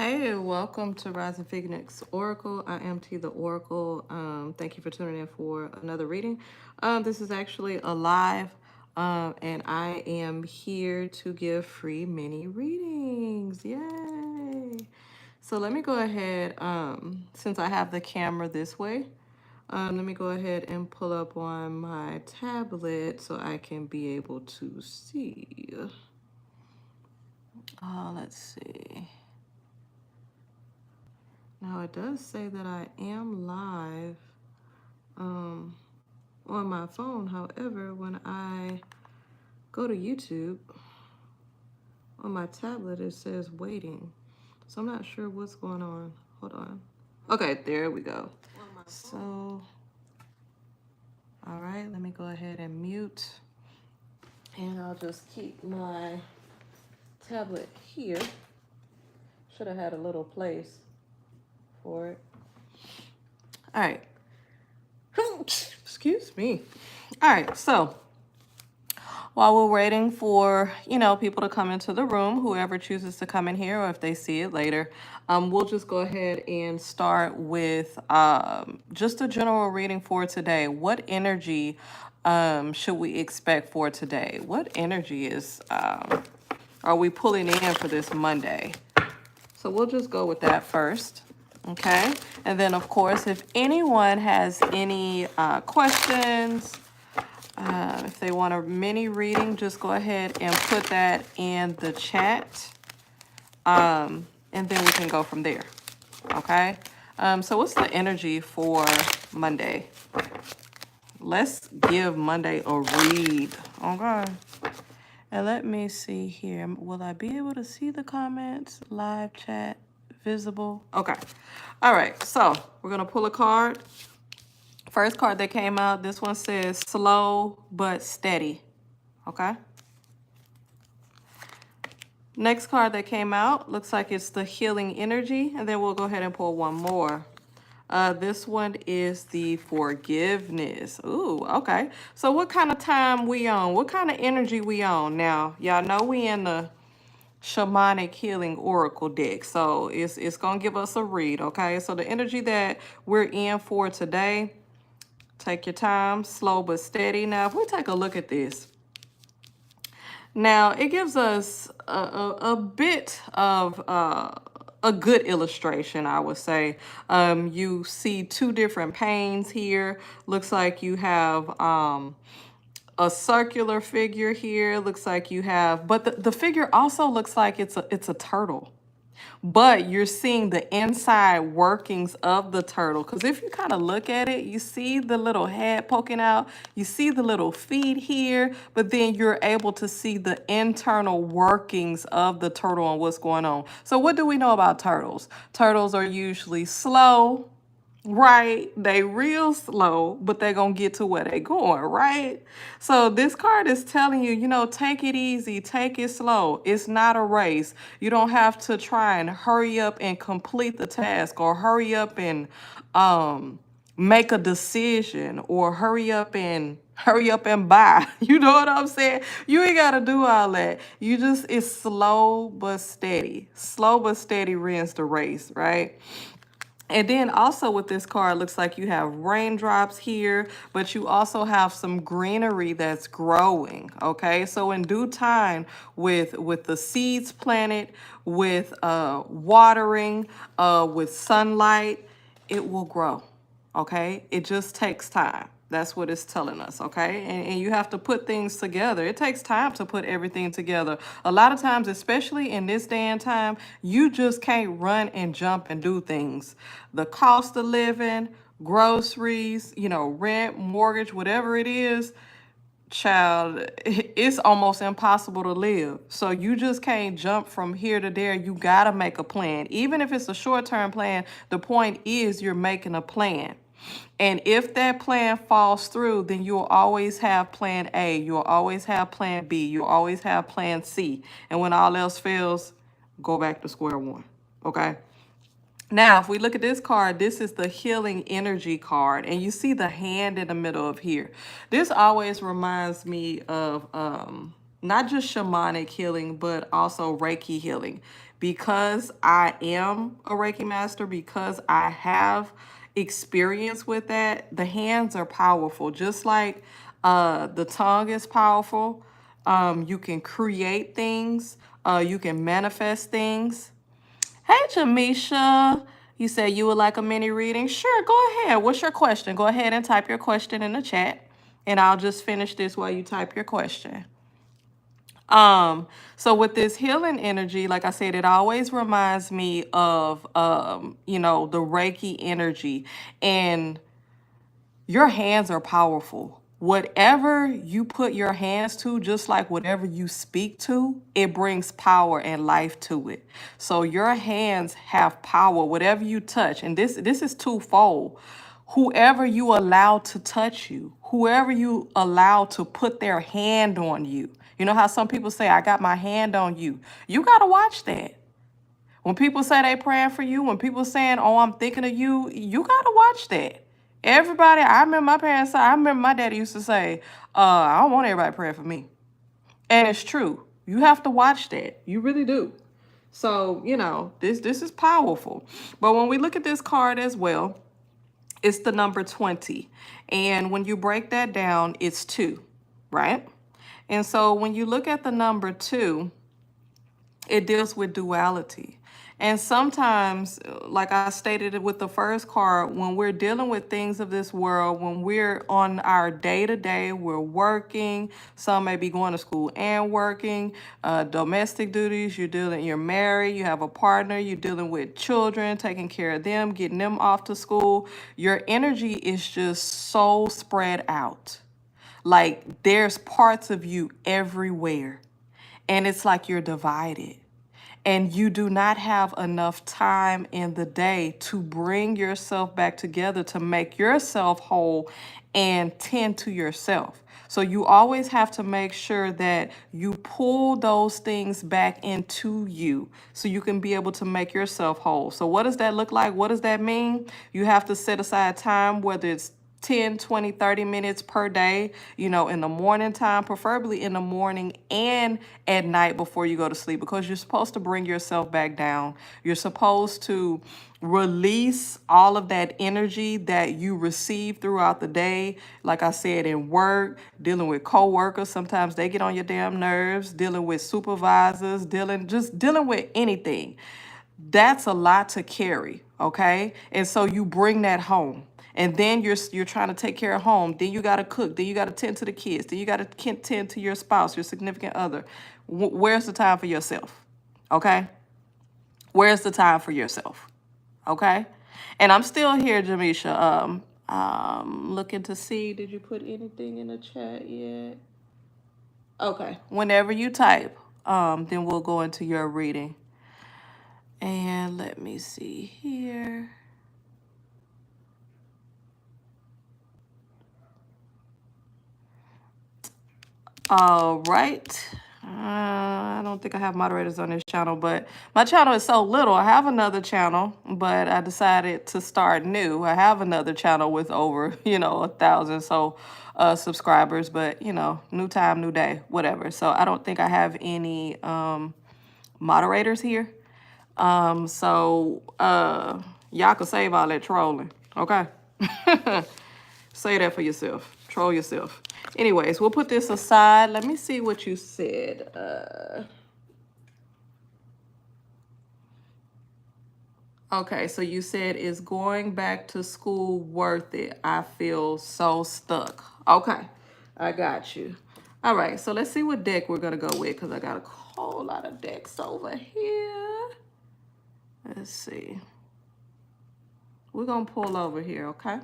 Hey, welcome to Rising Phoenix Oracle. I am T the Oracle. Thank you for tuning in for another reading. This is actually a live, and I am here to give free mini readings. Yay! So let me go ahead, since I have the camera this way, let me go ahead and pull up on my tablet so I can be able to see. Let's see. Now it does say that I am live on my phone. However, when I go to YouTube on my tablet, it says waiting. So I'm not sure what's going on. Hold on. Okay, there we go. So, all right, let me go ahead and mute. And I'll just keep my tablet here. Should have had a little place for it. All right. Excuse me. All right, so while we're waiting for, people to come into the room, whoever chooses to come in here, or if they see it later, we'll just go ahead and start with just a general reading for today. What energy should we expect for today? What energy are we pulling in for this Monday? So we'll just go with that first. Okay. And then, of course, if anyone has any questions, if they want a mini reading, just go ahead and put that in the chat. And then we can go from there. Okay. So what's the energy for Monday? Let's give Monday a read. Okay. And let me see here. Will I be able to see the comments? Live chat visible. Okay. All right. So we're going to pull a card. First card that came out, this one says slow but steady. Okay. Next card that came out looks like it's the healing energy. And then we'll go ahead and pull one more. This one is the forgiveness. Ooh, okay. So what kind of time we on? What kind of energy we on? Now, y'all know we in the shamanic healing oracle deck. So it's going to give us a read, okay? So the energy that we're in for today, take your time, slow but steady. Now, if we take a look at this, now it gives us a bit of a good illustration, I would say. You see two different panes here. Looks like you have a circular figure here. Looks like you have, but the figure also looks like it's a turtle. But you're seeing the inside workings of the turtle. Because if you kind of look at it, you see the little head poking out. You see the little feet here. But then you're able to see the internal workings of the turtle and what's going on. So what do we know about turtles? Turtles are usually slow. Right, they real slow, but they gonna get to where they going, right? So this card is telling you, take it easy, take it slow. It's not a race. You don't have to try and hurry up and complete the task, or hurry up and make a decision, or hurry up and buy. You know what I'm saying? You ain't gotta do all that. It's slow but steady. Slow but steady wins the race, right? And then also with this card, looks like you have raindrops here, but you also have some greenery that's growing, okay? So in due time, with the seeds planted, with watering, with sunlight, it will grow, okay? It just takes time. That's what it's telling us, okay? And you have to put things together. It takes time to put everything together. A lot of times, especially in this day and time, you just can't run and jump and do things. The cost of living, groceries, rent, mortgage, whatever it is, child, it's almost impossible to live. So you just can't jump from here to there. You got to make a plan. Even if it's a short-term plan, the point is you're making a plan. And if that plan falls through, then you'll always have plan A. You'll always have plan B. You'll always have plan C. And when all else fails, go back to square one. Okay? Now, if we look at this card, this is the healing energy card. And you see the hand in the middle of here. This always reminds me of not just shamanic healing, but also Reiki healing. because I am a Reiki master, because I have experience with that, the hands are powerful. Just like the tongue is powerful. You can create things. You can manifest things. Hey, Jamisha. You said you would like a mini reading? Sure, go ahead. What's your question? Go ahead and type your question in the chat, and I'll just finish this while you type your question. So with this healing energy, like I said, it always reminds me of, you know, the Reiki energy, and your hands are powerful. Whatever you put your hands to, just like whatever you speak to, it brings power and life to it. So your hands have power, whatever you touch. And this is twofold. Whoever you allow to touch you, whoever you allow to put their hand on you. You know how some people say, I got my hand on you. You got to watch that. When people say they praying for you, when people saying, oh, I'm thinking of you, you got to watch that. Everybody, I remember my parents, I remember my daddy used to say, I don't want everybody praying for me. And it's true. You have to watch that. You really do. So, you know, this is powerful. But when we look at this card as well, it's the number 20. And when you break that down, it's 2, right? And so when you look at the number 2, it deals with duality. And sometimes, like I stated it with the first card, when we're dealing with things of this world, when we're on our day-to-day, we're working, some may be going to school and working, domestic duties, you're married, you have a partner, you're dealing with children, taking care of them, getting them off to school. Your energy is just so spread out. Like there's parts of you everywhere. And it's like you're divided. And you do not have enough time in the day to bring yourself back together, to make yourself whole and tend to yourself. So you always have to make sure that you pull those things back into you so you can be able to make yourself whole. So what does that look like? What does that mean? You have to set aside time, whether it's 10, 20, 30 minutes per day, you know, in the morning time, preferably in the morning and at night before you go to sleep, because you're supposed to bring yourself back down. You're supposed to release all of that energy that you receive throughout the day. Like I said, in work, dealing with coworkers, sometimes they get on your damn nerves, dealing with supervisors, just dealing with anything. That's a lot to carry, okay? And so you bring that home. And then you're trying to take care of home. Then you got to cook. Then you got to tend to the kids. Then you got to tend to your spouse, your significant other. Where's the time for yourself? Okay? Where's the time for yourself? Okay? And I'm still here, Jamisha. Looking to see, did you put anything in the chat yet? Okay. Whenever you type, then we'll go into your reading. And let me see here. All right. I don't think I have moderators on this channel, but my channel is so little. I have another channel, but I decided to start new. I have another channel with over, 1,000 so subscribers, but new time, new day, whatever. So I don't think I have any moderators here. So y'all can save all that trolling, okay? Say that for yourself. Troll yourself. Anyways, we'll put this aside. Let me see what you said. Okay, so you said, is going back to school worth it? I feel so stuck. Okay, I got you. All right, so let's see what deck we're going to go with, because I got a whole lot of decks over here. Let's see. We're going to pull over here, okay?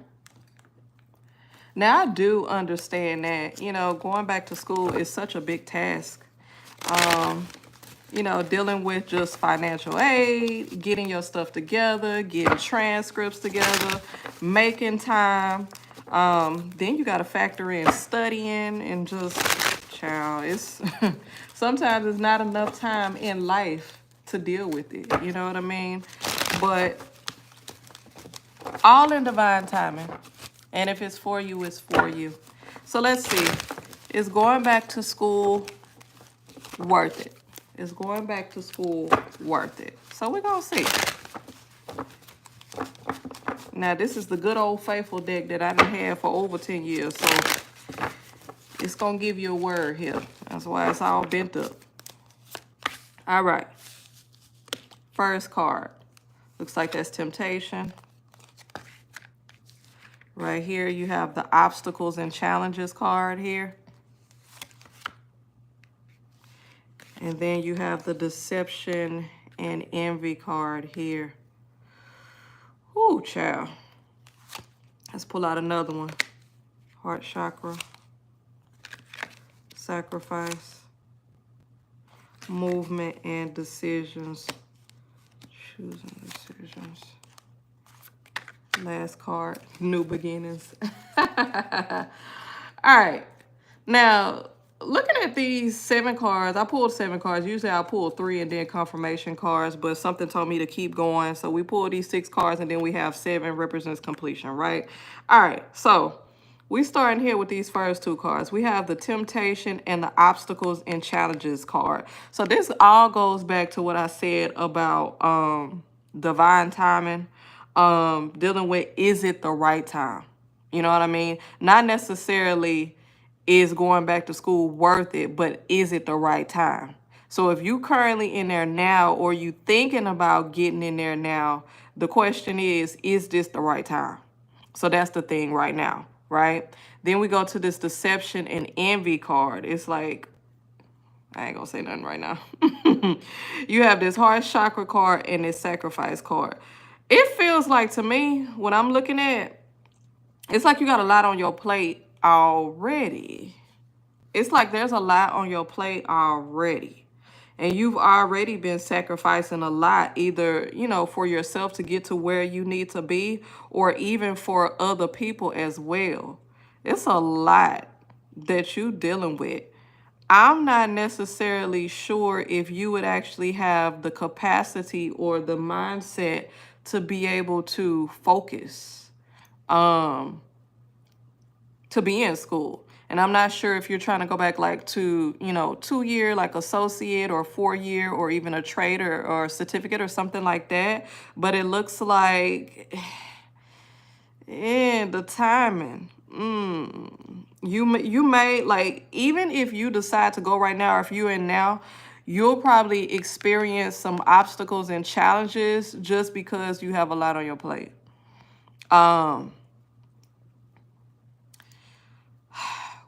Now, I do understand that, going back to school is such a big task. Dealing with just financial aid, getting your stuff together, getting transcripts together, making time. Then you got to factor in studying and just, child, it's sometimes it's not enough time in life to deal with it. You know what I mean? But all in divine timing. And if it's for you, it's for you. So let's see. Is going back to school worth it? Is going back to school worth it? So we're going to see. Now, this is the good old faithful deck that I done had for over 10 years. So it's going to give you a word here. That's why it's all bent up. All right. First card. Looks like that's temptation. Right here, you have the obstacles and challenges card here. And then you have the deception and envy card here. Ooh, child. Let's pull out another one. Heart chakra. Sacrifice. Movement and decisions. Choosing decisions. Last card. New beginnings. All right. Now, looking at these 7 cards, I pulled 7 cards. Usually I pull 3 and then confirmation cards, but something told me to keep going. So we pulled these 6 cards and then we have 7 represents completion, right? All right, so we starting here with these first 2 cards. We have the temptation and the obstacles and challenges card. So this all goes back to what I said about divine timing, dealing with, is it the right time? You know what I mean? Not necessarily is going back to school worth it, but is it the right time? So if you currently in there now, or you thinking about getting in there now, the question is this the right time? So that's the thing right now, right? Then we go to this deception and envy card. It's like, I ain't gonna say nothing right now. You have this heart chakra card and this sacrifice card. It feels like, to me, what I'm looking at, it's like you got a lot on your plate already. It's like there's a lot on your plate already. And you've already been sacrificing a lot, either, you know, for yourself to get to where you need to be, or even for other people as well. It's a lot that you're dealing with. I'm not necessarily sure if you would actually have the capacity or the mindset to be able to focus, to be in school. And I'm not sure if you're trying to go back like to, you know, 2-year, like associate, or 4-year, or even a trade or a certificate or something like that. But it looks like, the timing. You may, like, even if you decide to go right now, or if you're in now, you'll probably experience some obstacles and challenges just because you have a lot on your plate.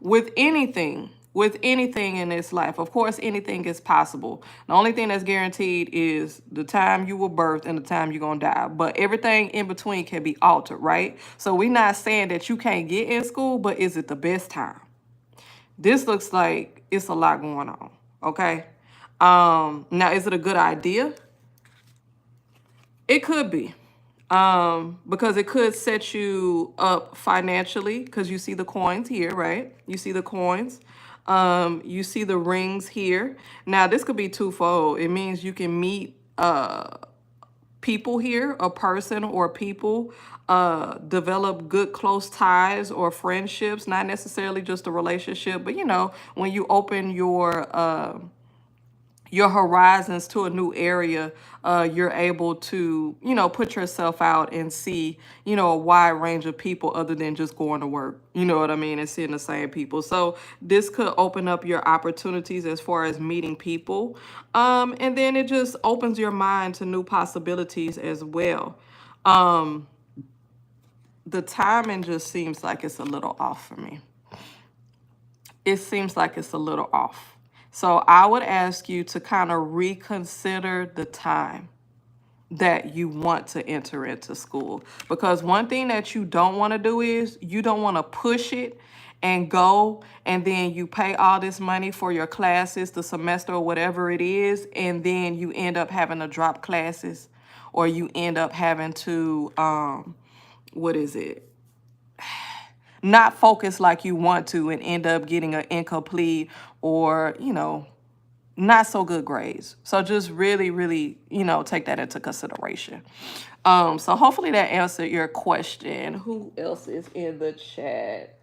With anything in this life, of course, anything is possible. The only thing that's guaranteed is the time you were birthed and the time you're going to die. But everything in between can be altered, right? So we're not saying that you can't get in school, but is it the best time? This looks like it's a lot going on, okay? Now, is it a good idea? It could be. Because it could set you up financially, because you see the coins here, right? You see the coins. You see the rings here. Now, this could be twofold. It means you can meet people here, a person or people, develop good close ties or friendships, not necessarily just a relationship, but, you know, when you open your horizons to a new area, you're able to, you know, put yourself out and see, you know, a wide range of people other than just going to work. You know what I mean? And seeing the same people. So this could open up your opportunities as far as meeting people. And then it just opens your mind to new possibilities as well. The timing just seems like it's a little off for me. It seems like it's a little off. So I would ask you to kind of reconsider the time that you want to enter into school. Because one thing that you don't want to do is you don't want to push it and go, and then you pay all this money for your classes, the semester or whatever it is, and then you end up having to drop classes, or you end up having to, not focus like you want to and end up getting an incomplete or, you know, not so good grades. So just really, really, you know, take that into consideration. So hopefully that answered your question. Who else is in the chat?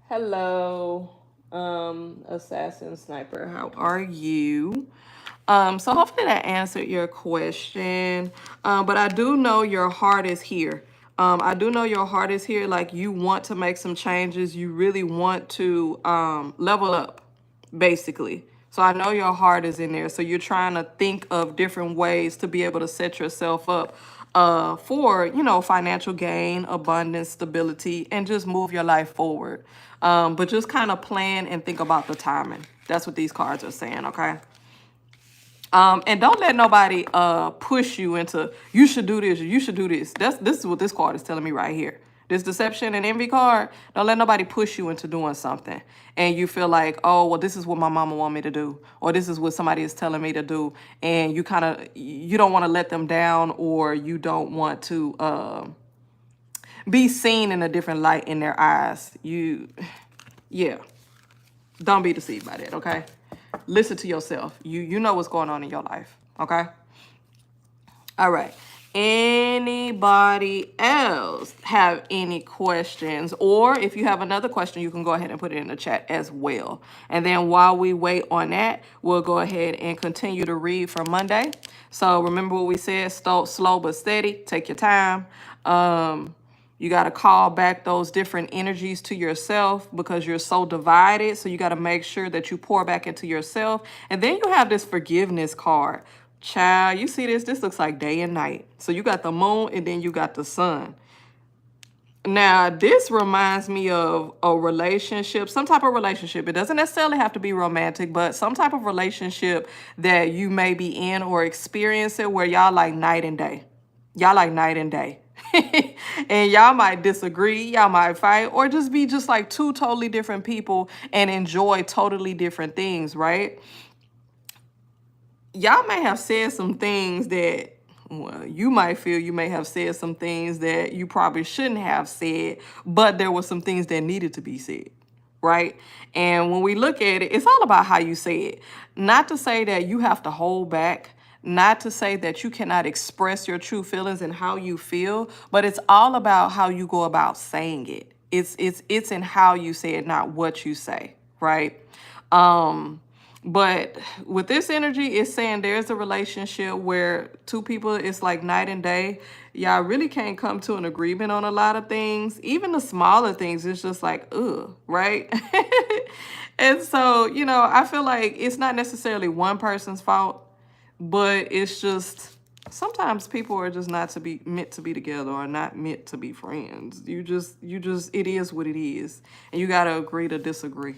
Hello. Assassin Sniper, how are you? So hopefully that answered your question. But I do know your heart is here. I do know your heart is here. Like you want to make some changes. You really want to level up, basically. So I know your heart is in there. So you're trying to think of different ways to be able to set yourself up for, you know, financial gain, abundance, stability, and just move your life forward. But just kind of plan and think about the timing. That's what these cards are saying, okay? And don't let nobody push you into you should do this, you should do this. This is what this card is telling me right here. This deception and envy card, don't let nobody push you into doing something. And you feel like, oh, well, this is what my mama want me to do, or this is what somebody is telling me to do. And you don't want to let them down, or you don't want to be seen in a different light in their eyes. Yeah. Don't be deceived by that, okay? Listen to yourself. You know what's going on in your life, okay? All right. Anybody else have any questions? Or if you have another question, you can go ahead and put it in the chat as well. And then while we wait on that, we'll go ahead and continue to read for Monday. So remember what we said, slow but steady. Take your time. You got to call back those different energies to yourself because you're so divided. So you got to make sure that you pour back into yourself. And then you have this forgiveness card. Child, you see this? This looks like day and night. So you got the moon and then you got the sun. Now, this reminds me of a relationship, some type of relationship. It doesn't necessarily have to be romantic, but some type of relationship that you may be in or experiencing where y'all like night and day. Y'all like night and day. And y'all might disagree, y'all might fight, or just be just like two totally different people and enjoy totally different things, right? Y'all may have said some things that, well, you might feel you may have said some things that you probably shouldn't have said, but there were some things that needed to be said, right? And when we look at it, it's all about how you say it. Not to say that you have to hold back, not to say that you cannot express your true feelings and how you feel, but it's all about how you go about saying it. It's in how you say it, not what you say, right? But with this energy, it's saying there's a relationship where two people, it's like night and day. Y'all really can't come to an agreement on a lot of things. Even the smaller things, it's just like, ugh, right? And so, you know, I feel like it's not necessarily one person's fault, but it's just sometimes people are just not to be meant to be together or not meant to be friends. It is what it is. And you got to agree to disagree.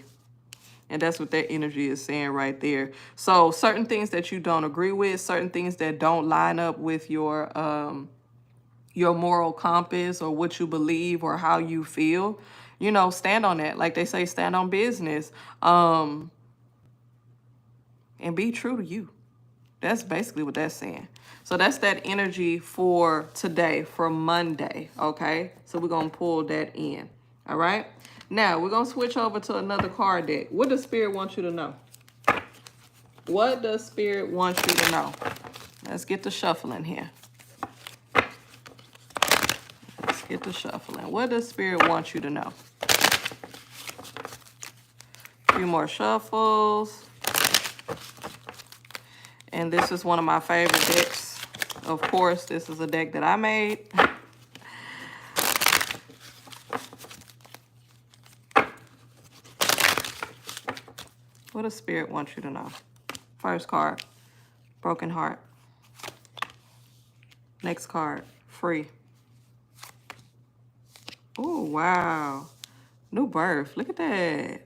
And that's what that energy is saying right there. So certain things that you don't agree with, certain things that don't line up with your moral compass or what you believe or how you feel, you know, stand on that. Like they say, stand on business, and be true to you. That's basically what that's saying. So that's that energy for today, for Monday, okay? So we're going to pull that in, all right? Now, we're going to switch over to another card deck. What does Spirit want you to know? What does Spirit want you to know? Let's get the shuffling here. Let's get the shuffling. What does Spirit want you to know? A few more shuffles. And this is one of my favorite decks. Of course, this is a deck that I made. What does Spirit want you to know? First card, broken heart. Next card, free. Oh, wow. New birth. Look at that.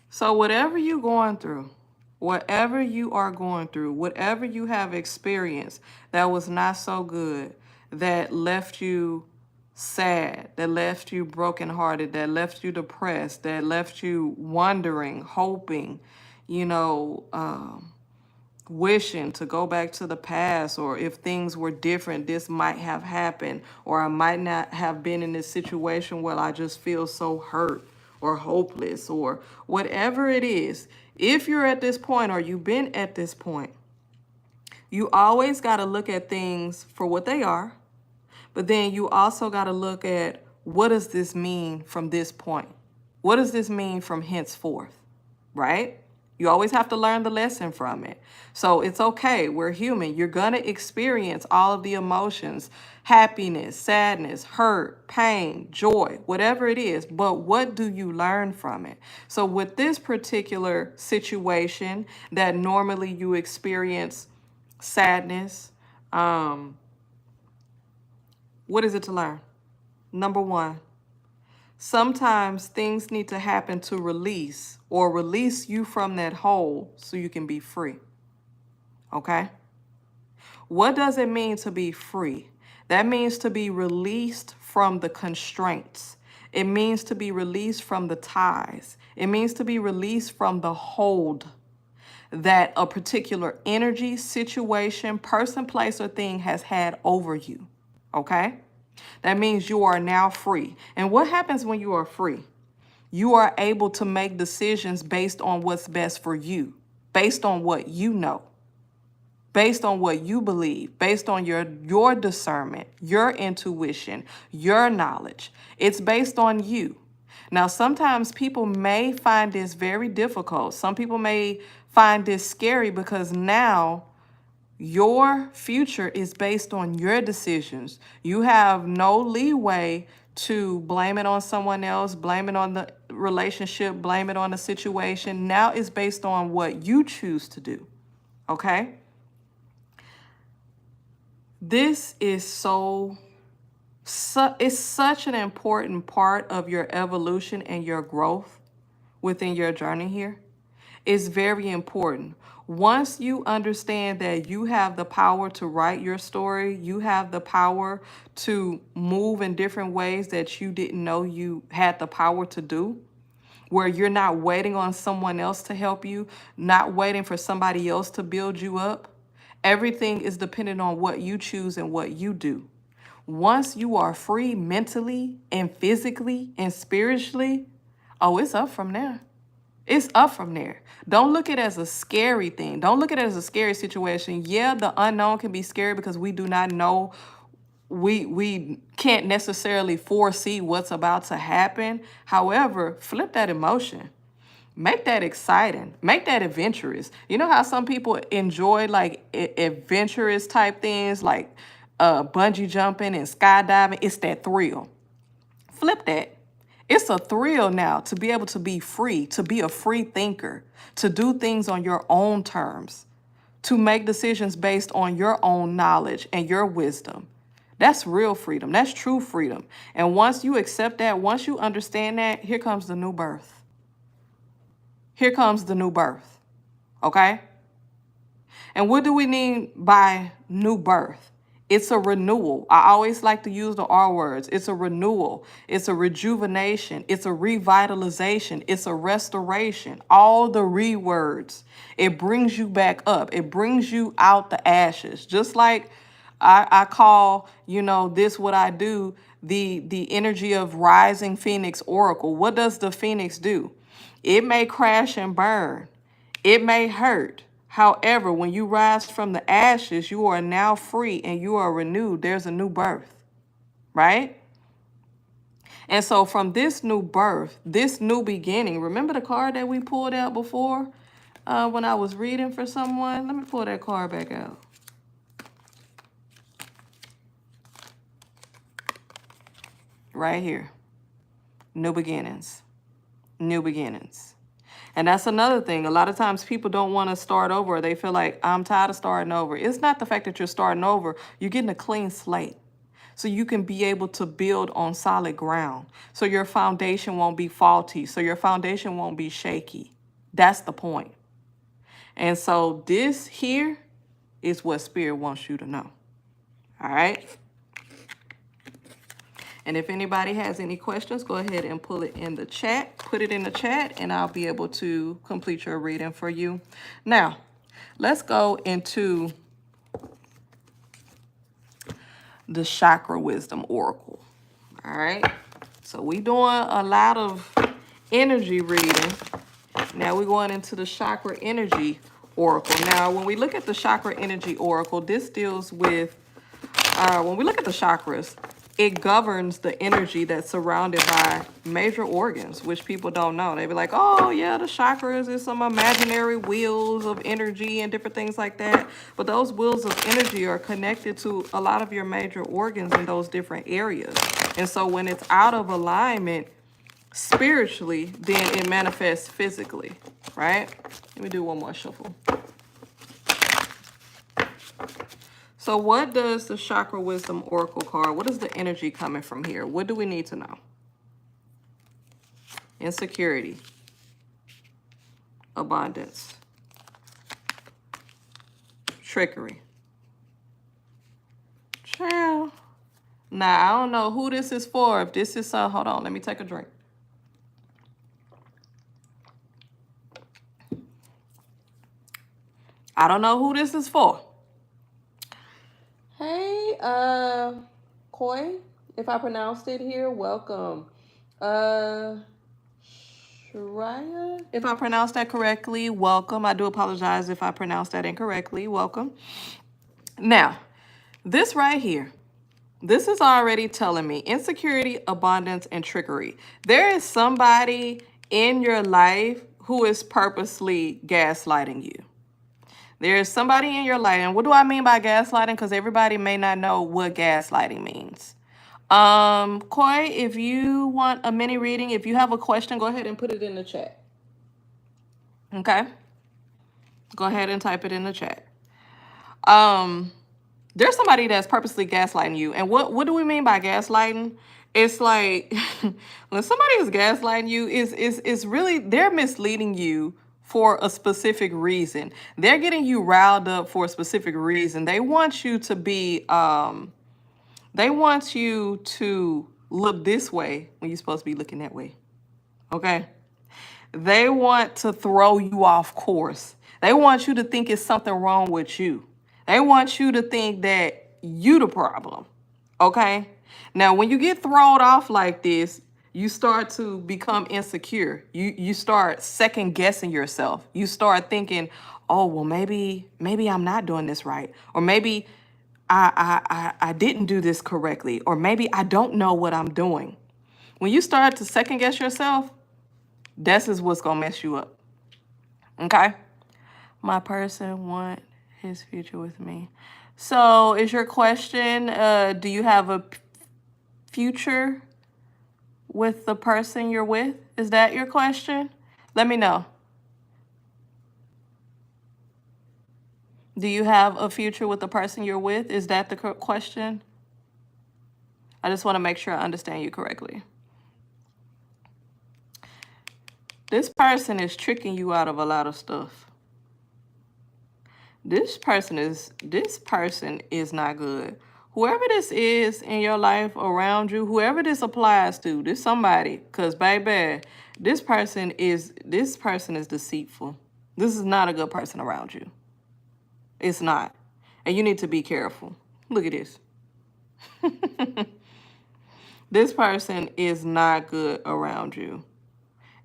So whatever you're going through, whatever you are going through, whatever you have experienced that was not so good, that left you sad, that left you brokenhearted, that left you depressed, that left you wondering, hoping, you know, wishing to go back to the past, or if things were different, this might have happened, or I might not have been in this situation where I just feel so hurt or hopeless, or whatever it is. If you're at this point or you've been at this point, you always got to look at things for what they are, but then you also got to look at what does this mean from this point? What does this mean from henceforth, right? You always have to learn the lesson from it. So it's okay. We're human. You're going to experience all of the emotions, happiness, sadness, hurt, pain, joy, whatever it is. But what do you learn from it? So with this particular situation that normally you experience sadness, what is it to learn? Number one, sometimes things need to happen to release or release you from that hole so you can be free. Okay? What does it mean to be free? That means to be released from the constraints. It means to be released from the ties. It means to be released from the hold that a particular energy, situation, person, place, or thing has had over you. Okay? That means you are now free. And what happens when you are free? You are able to make decisions based on what's best for you, based on what you know, based on what you believe, based on your discernment, your intuition, your knowledge. It's based on you. Now, sometimes people may find this very difficult. Some people may find this scary because now your future is based on your decisions. You have no leeway to blame it on someone else, blame it on the relationship, blame it on the situation. Now it's based on what you choose to do. Okay? This is it's such an important part of your evolution and your growth within your journey here. It's very important. Once you understand that you have the power to write your story, you have the power to move in different ways that you didn't know you had the power to do, where you're not waiting on someone else to help you, not waiting for somebody else to build you up. Everything is dependent on what you choose and what you do. Once you are free mentally and physically and spiritually, oh, it's up from there. It's up from there. Don't look at it as a scary thing. Don't look at it as a scary situation. Yeah, the unknown can be scary because we do not know. We can't necessarily foresee what's about to happen. However, flip that emotion. Make that exciting. Make that adventurous. You know how some people enjoy like adventurous type things like bungee jumping and skydiving? It's that thrill. Flip that. It's a thrill now to be able to be free, to be a free thinker, to do things on your own terms, to make decisions based on your own knowledge and your wisdom. That's real freedom. That's true freedom. And once you accept that, once you understand that, here comes the new birth. Here comes the new birth. Okay? And what do we mean by new birth? It's a renewal. I always like to use the R words. It's a renewal. It's a rejuvenation. It's a revitalization. It's a restoration. All the re words. It brings you back up. It brings you out the ashes. Just like I call, this what I do, the energy of rising phoenix oracle. What does the phoenix do? It may crash and burn. It may hurt. However, when you rise from the ashes, you are now free and you are renewed. There's a new birth, right? And so from this new birth, this new beginning, remember the card that we pulled out before when I was reading for someone? Let me pull that card back out. Right here. New beginnings. New beginnings. And that's another thing. A lot of times people don't want to start over. They feel like, I'm tired of starting over. It's not the fact that you're starting over. You're getting a clean slate so you can be able to build on solid ground. So your foundation won't be faulty. So your foundation won't be shaky. That's the point. And so this here is what Spirit wants you to know. All right? And if anybody has any questions, go ahead and pull it in the chat. Put it in the chat, and I'll be able to complete your reading for you. Now, let's go into the Chakra Wisdom Oracle. All right? So we're doing a lot of energy reading. Now we're going into the Chakra Energy Oracle. Now, when we look at the Chakra Energy Oracle, this deals with, when we look at the chakras, it governs the energy that's surrounded by major organs, which people don't know. They be like, oh yeah, the chakras is some imaginary wheels of energy and different things like that. But those wheels of energy are connected to a lot of your major organs in those different areas. And so when it's out of alignment spiritually, then it manifests physically, right? Let me do one more shuffle. So what does the Chakra Wisdom Oracle card, what is the energy coming from here? What do we need to know? Insecurity. Abundance. Trickery. Child. Now, I don't know who this is for. If this is, hold on, let me take a drink. I don't know who this is for. Hey, Koi, if I pronounced it here, welcome. Shreya, if I pronounced that correctly, welcome. I do apologize if I pronounced that incorrectly. Welcome. Now, this right here, this is already telling me insecurity, abundance, and trickery. There is somebody in your life who is purposely gaslighting you. There's somebody in your life, and what do I mean by gaslighting? Because everybody may not know what gaslighting means. Koi, if you want a mini reading, if you have a question, go ahead and put it in the chat. Okay? Go ahead and type it in the chat. There's somebody that's purposely gaslighting you. And what do we mean by gaslighting? It's like when somebody is gaslighting you, is really, they're misleading you for a specific reason. They're getting you riled up for a specific reason. They want you to be, they want you to look this way when you're supposed to be looking that way. Okay? They want to throw you off course. They want you to think it's something wrong with you. They want you to think that you the problem. Okay? Now, when you get thrown off like this, you start to become insecure. You start second guessing yourself. You start thinking, oh, well, maybe I'm not doing this right. Or maybe I didn't do this correctly. Or maybe I don't know what I'm doing. When you start to second guess yourself, this is what's going to mess you up. Okay? My person want his future with me. So is your question, do you have a future with the person you're with? Is that your question? Let me know. Do you have a future with the person you're with? Is that the question? I just want to make sure I understand you correctly. This person is tricking you out of a lot of stuff. This person is not good. Whoever this is in your life around you, whoever this applies to, this somebody, because baby, this person is deceitful. This is not a good person around you. It's not. And you need to be careful. Look at this. This person is not good around you.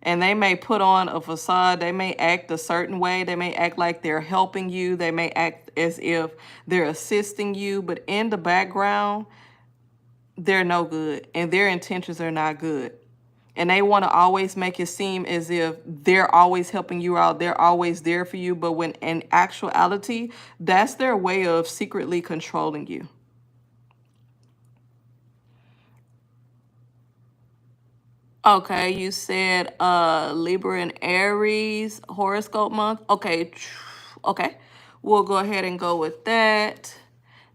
And they may put on a facade. They may act a certain way. They may act like they're helping you. They may act as if they're assisting you. But in the background, they're no good. And their intentions are not good. And they want to always make it seem as if they're always helping you out. They're always there for you. But when in actuality, that's their way of secretly controlling you. Okay, you said Libra and Aries horoscope month. Okay, okay. We'll go ahead and go with that.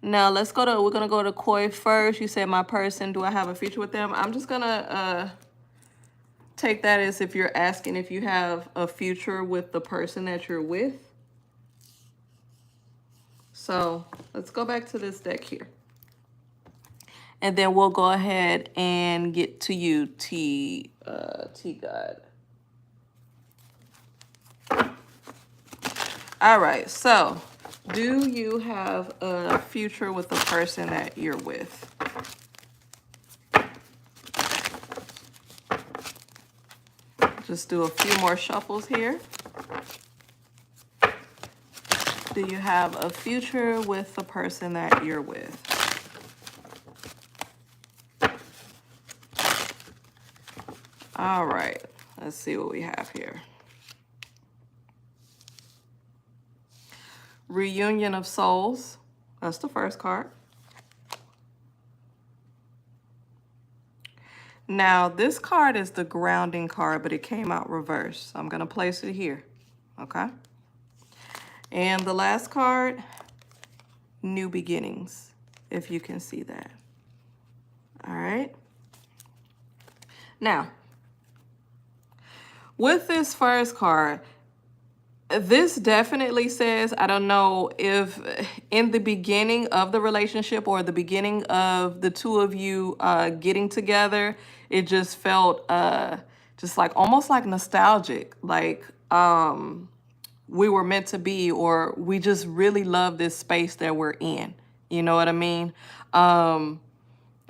Now we're gonna go to Koi first. You said my person, do I have a future with them? I'm just gonna take that as if you're asking if you have a future with the person that you're with. So let's go back to this deck here. And then we'll go ahead and get to you, T God. All right, so do you have a future with the person that you're with? Just do a few more shuffles here. Do you have a future with the person that you're with? All right, let's see what we have here. Reunion of Souls. That's the first card. Now, this card is the grounding card, but it came out reversed. So I'm going to place it here. Okay. And the last card, New Beginnings, if you can see that. All right. Now, with this first card, this definitely says, I don't know if in the beginning of the relationship or the beginning of the two of you getting together, it just felt just like almost like nostalgic, like we were meant to be, or we just really love this space that we're in. You know what I mean? I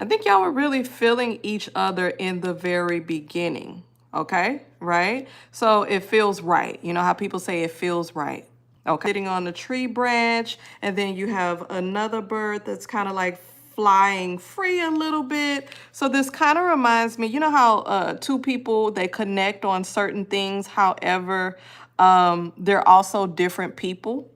think y'all were really feeling each other in the very beginning. Okay, right? So it feels right. You know how people say it feels right. Okay, sitting on the tree branch, and then you have another bird that's kind of like flying free a little bit. So this kind of reminds me, you know how two people, they connect on certain things. However, they're also different people.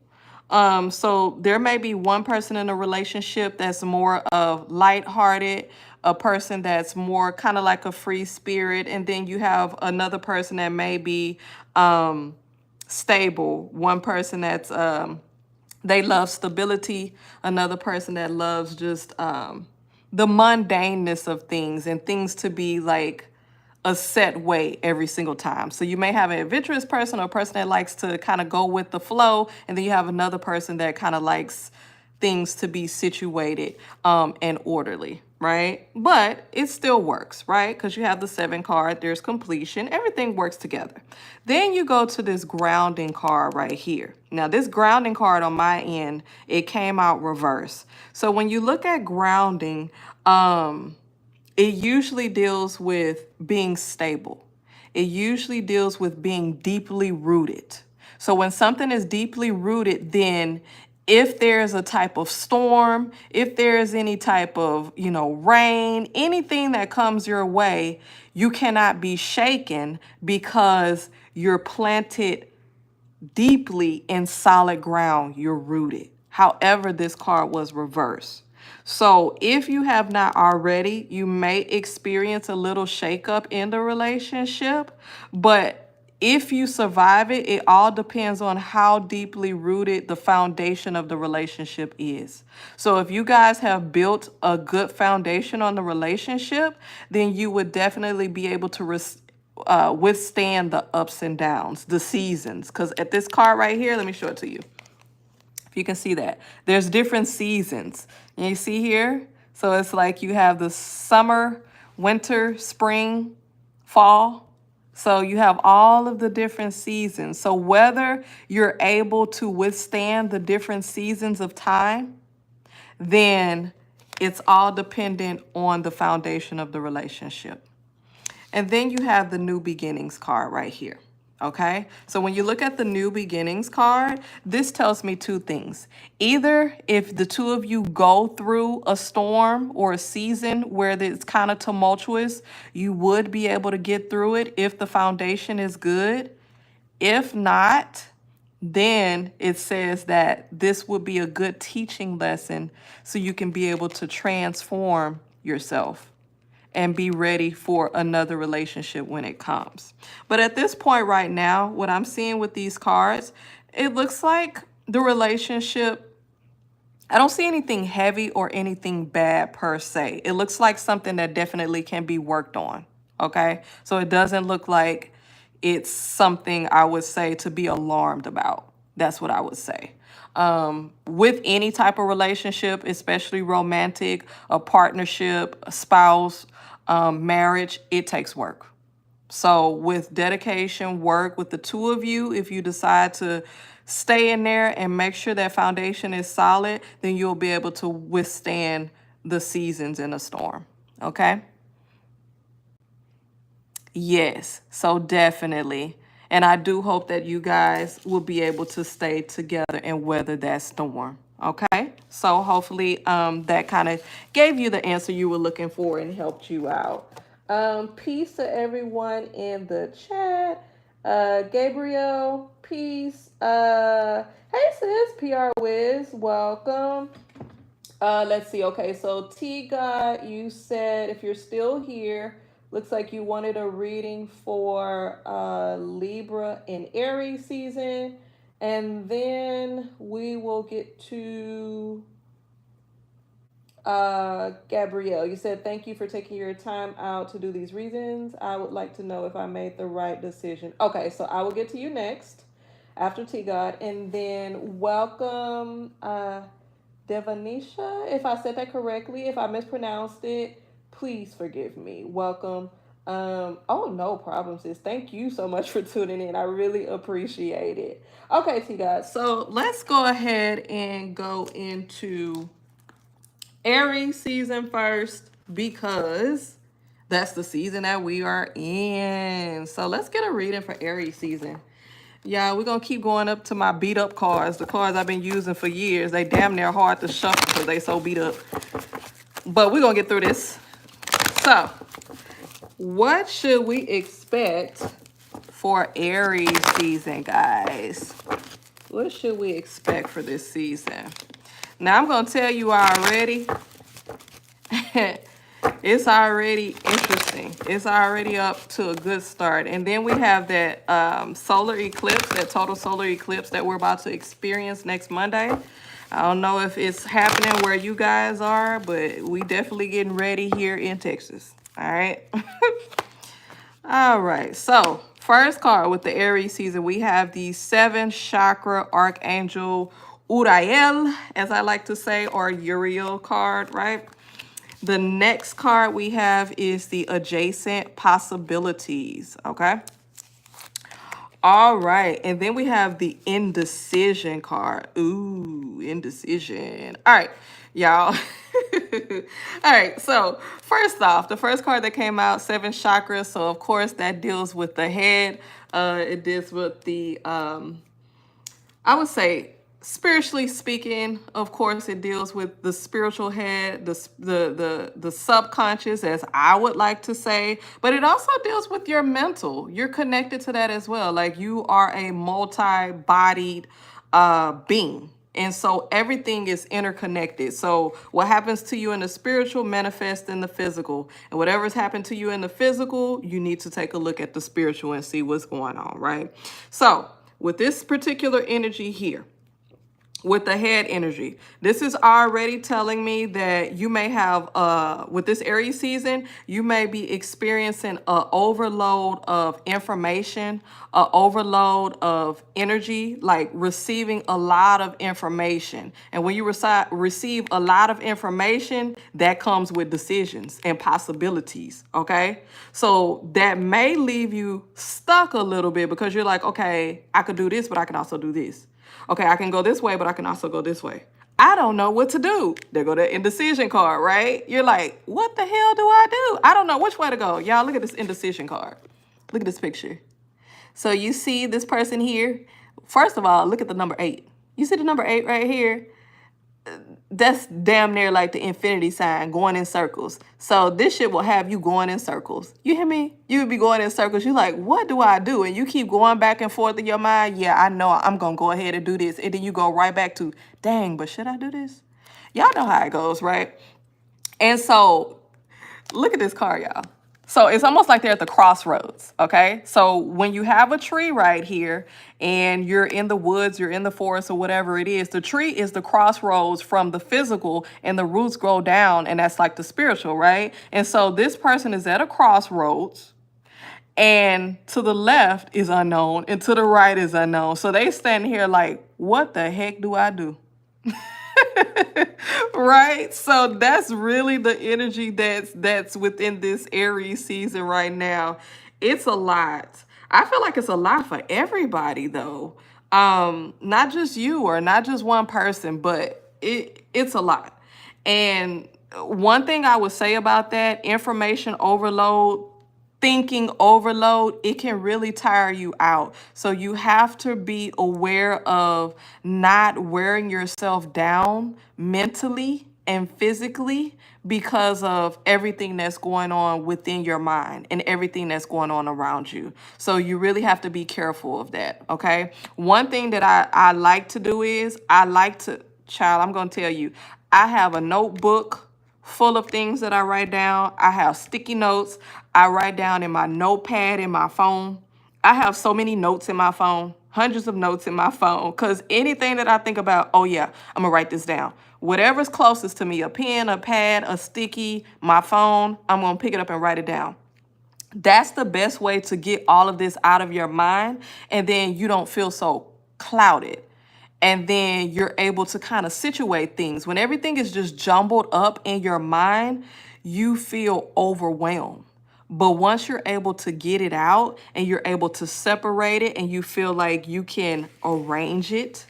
So there may be one person in a relationship that's more of lighthearted, a person that's more kind of like a free spirit, and then you have another person that may be stable. One person that's they love stability, another person that loves just the mundaneness of things and things to be like a set way every single time. So you may have an adventurous person or a person that likes to kind of go with the flow, and then you have another person that kind of likes things to be situated and orderly, right? But it still works, right? Because you have the 7 card, there's completion, everything works together. Then you go to this grounding card right here. Now this grounding card on my end, it came out reverse. So when you look at grounding, it usually deals with being stable. It usually deals with being deeply rooted. So when something is deeply rooted, then if there's a type of storm, if there's any type of, rain, anything that comes your way, you cannot be shaken because you're planted deeply in solid ground. You're rooted. However, this card was reversed. So if you have not already, you may experience a little shakeup in the relationship, but if you survive it, it all depends on how deeply rooted the foundation of the relationship is. So if you guys have built a good foundation on the relationship, then you would definitely be able to withstand the ups and downs, the seasons. Because at this card right here, let me show it to you. If you can see that, there's different seasons. And you see here? So it's like you have the summer, winter, spring, fall. So you have all of the different seasons. So whether you're able to withstand the different seasons of time, then it's all dependent on the foundation of the relationship. And then you have the New Beginnings card right here. Okay, so when you look at the New Beginnings card, this tells me 2 things. Either if the two of you go through a storm or a season where it's kind of tumultuous, you would be able to get through it if the foundation is good. If not, then it says that this would be a good teaching lesson so you can be able to transform yourself and be ready for another relationship when it comes. But at this point right now, what I'm seeing with these cards, it looks like the relationship, I don't see anything heavy or anything bad per se. It looks like something that definitely can be worked on, okay? So it doesn't look like it's something I would say to be alarmed about. That's what I would say. With any type of relationship, especially romantic, a partnership, a spouse, marriage, it takes work. So with dedication, work with the 2 of you, if you decide to stay in there and make sure that foundation is solid, then you'll be able to withstand the seasons in a storm. Okay? Yes, so definitely. And I do hope that you guys will be able to stay together and weather that storm. Okay, so hopefully that kind of gave you the answer you were looking for and helped you out. Peace to everyone in the chat. Gabriel, peace. Hey sis, PR Wiz, welcome. Let's see. Okay, so T God, you said if you're still here, looks like you wanted a reading for Libra in Aries season, and then we will get to Gabrielle. You said thank you for taking your time out to do these reasons. I would like to know if I made the right decision. Okay, so I will get to you next after T God, and then welcome Devanisha, if I said that correctly. If I mispronounced it, please forgive me. Welcome. Oh, no problem, sis. Thank you so much for tuning in. I really appreciate it. Okay, T guys. So let's go ahead and go into Aries season first because that's the season that we are in. So let's get a reading for Aries season. Yeah, we're going to keep going up to my beat up cards. The cards I've been using for years. They damn near hard to shuffle because they so beat up. But we're going to get through this. So, what should we expect for Aries season, guys? What should we expect for this season? Now, I'm going to tell you already. It's already interesting. It's already up to a good start. And then we have that solar eclipse, that total solar eclipse that we're about to experience next Monday. I don't know if it's happening where you guys are, but we definitely getting ready here in Texas. All right. All right. So first card with the Aries season, we have the 7 chakra archangel Uriel, as I like to say, or Uriel card, right? The next card we have is the adjacent possibilities, okay? All right, and then we have the indecision card. Ooh, indecision. All right, y'all. All right, so first off, the first card that came out, 7 chakras. So of course that deals with the head. It deals with the I would say, spiritually speaking, of course, it deals with the spiritual head, the subconscious, as I would like to say, but it also deals with your mental. You're connected to that as well. Like you are a multi-bodied being. And so everything is interconnected. So what happens to you in the spiritual manifests in the physical. And whatever's happened to you in the physical, you need to take a look at the spiritual and see what's going on, right? So with this particular energy here, with the head energy, this is already telling me that you may have, with this Aries season, you may be experiencing an overload of information, an overload of energy, like receiving a lot of information. And when you receive a lot of information, that comes with decisions and possibilities, okay? So that may leave you stuck a little bit because you're like, okay, I could do this, but I can also do this. Okay, I can go this way, but I can also go this way. I don't know what to do. There go the indecision card, right? You're like, what the hell do I do? I don't know which way to go. Y'all, look at this indecision card. Look at this picture. So you see this person here. First of all, look at the number 8. You see the number 8 right here? That's damn near like the infinity sign going in circles. So this shit will have you going in circles. You hear me? You would be going in circles. You're like, what do I do? And you keep going back and forth in your mind. Yeah, I know I'm going to go ahead and do this. And then you go right back to, dang, but should I do this? Y'all know how it goes, right? And so look at this card, y'all. So it's almost like they're at the crossroads, okay? So when you have a tree right here and you're in the woods, you're in the forest or whatever it is, the tree is the crossroads from the physical and the roots grow down and that's like the spiritual, right? And so this person is at a crossroads and to the left is unknown and to the right is unknown. So they stand here like, what the heck do I do? Right? So that's really the energy that's within this Aries season right now. It's a lot. I feel like it's a lot for everybody though. Not just you or not just one person, but it's a lot. And one thing I would say about that, information overload, thinking overload, it can really tire you out. So you have to be aware of not wearing yourself down mentally and physically because of everything that's going on within your mind and everything that's going on around you. So you really have to be careful of that, okay? One thing that I like to do is I like to, child, I'm going to tell you, I have a notebook full of things that I write down. I have sticky notes. I write down in my notepad in my phone. I have so many notes in my phone, hundreds of notes in my phone, because anything that I think about, oh yeah, I'm gonna write this down. Whatever's closest to me, a pen, a pad, a sticky, my phone, I'm gonna pick it up and write it down. That's the best way to get all of this out of your mind, and then you don't feel so clouded. And then you're able to kind of situate things. When everything is just jumbled up in your mind, you feel overwhelmed. But once you're able to get it out and you're able to separate it and you feel like you can arrange it,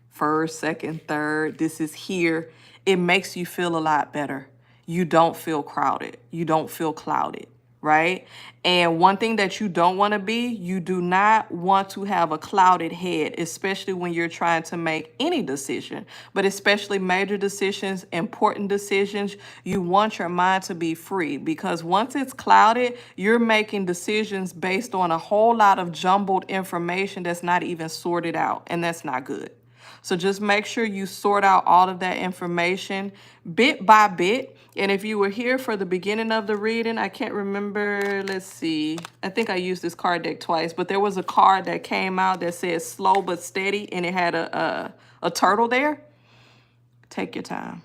first, second, third, this is here, it makes you feel a lot better. You don't feel crowded. You don't feel clouded, right? And one thing that you don't want to be, you do not want to have a clouded head, especially when you're trying to make any decision, but especially major decisions, important decisions. You want your mind to be free, because once it's clouded, you're making decisions based on a whole lot of jumbled information that's not even sorted out, and that's not good. So just make sure you sort out all of that information bit by bit. And if you were here for the beginning of the reading, I can't remember, let's see. I think I used this card deck twice, but there was a card that came out that said slow but steady, and it had a turtle there. Take your time.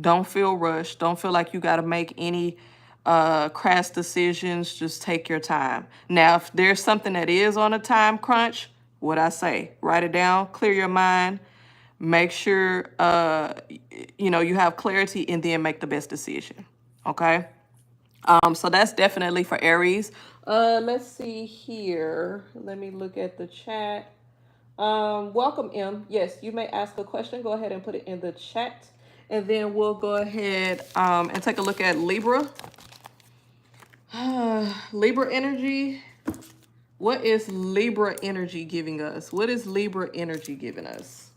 Don't feel rushed. Don't feel like you got to make any crash decisions. Just take your time. Now, if there's something that is on a time crunch, what I say, write it down, clear your mind, make sure you have clarity, and then make the best decision. Okay. So that's definitely for Aries. Let's see here. Let me look at the chat. Welcome, M. Yes, you may ask a question. Go ahead and put it in the chat. And then we'll go ahead and take a look at Libra. Libra energy. What is Libra energy giving us? What is Libra energy giving us?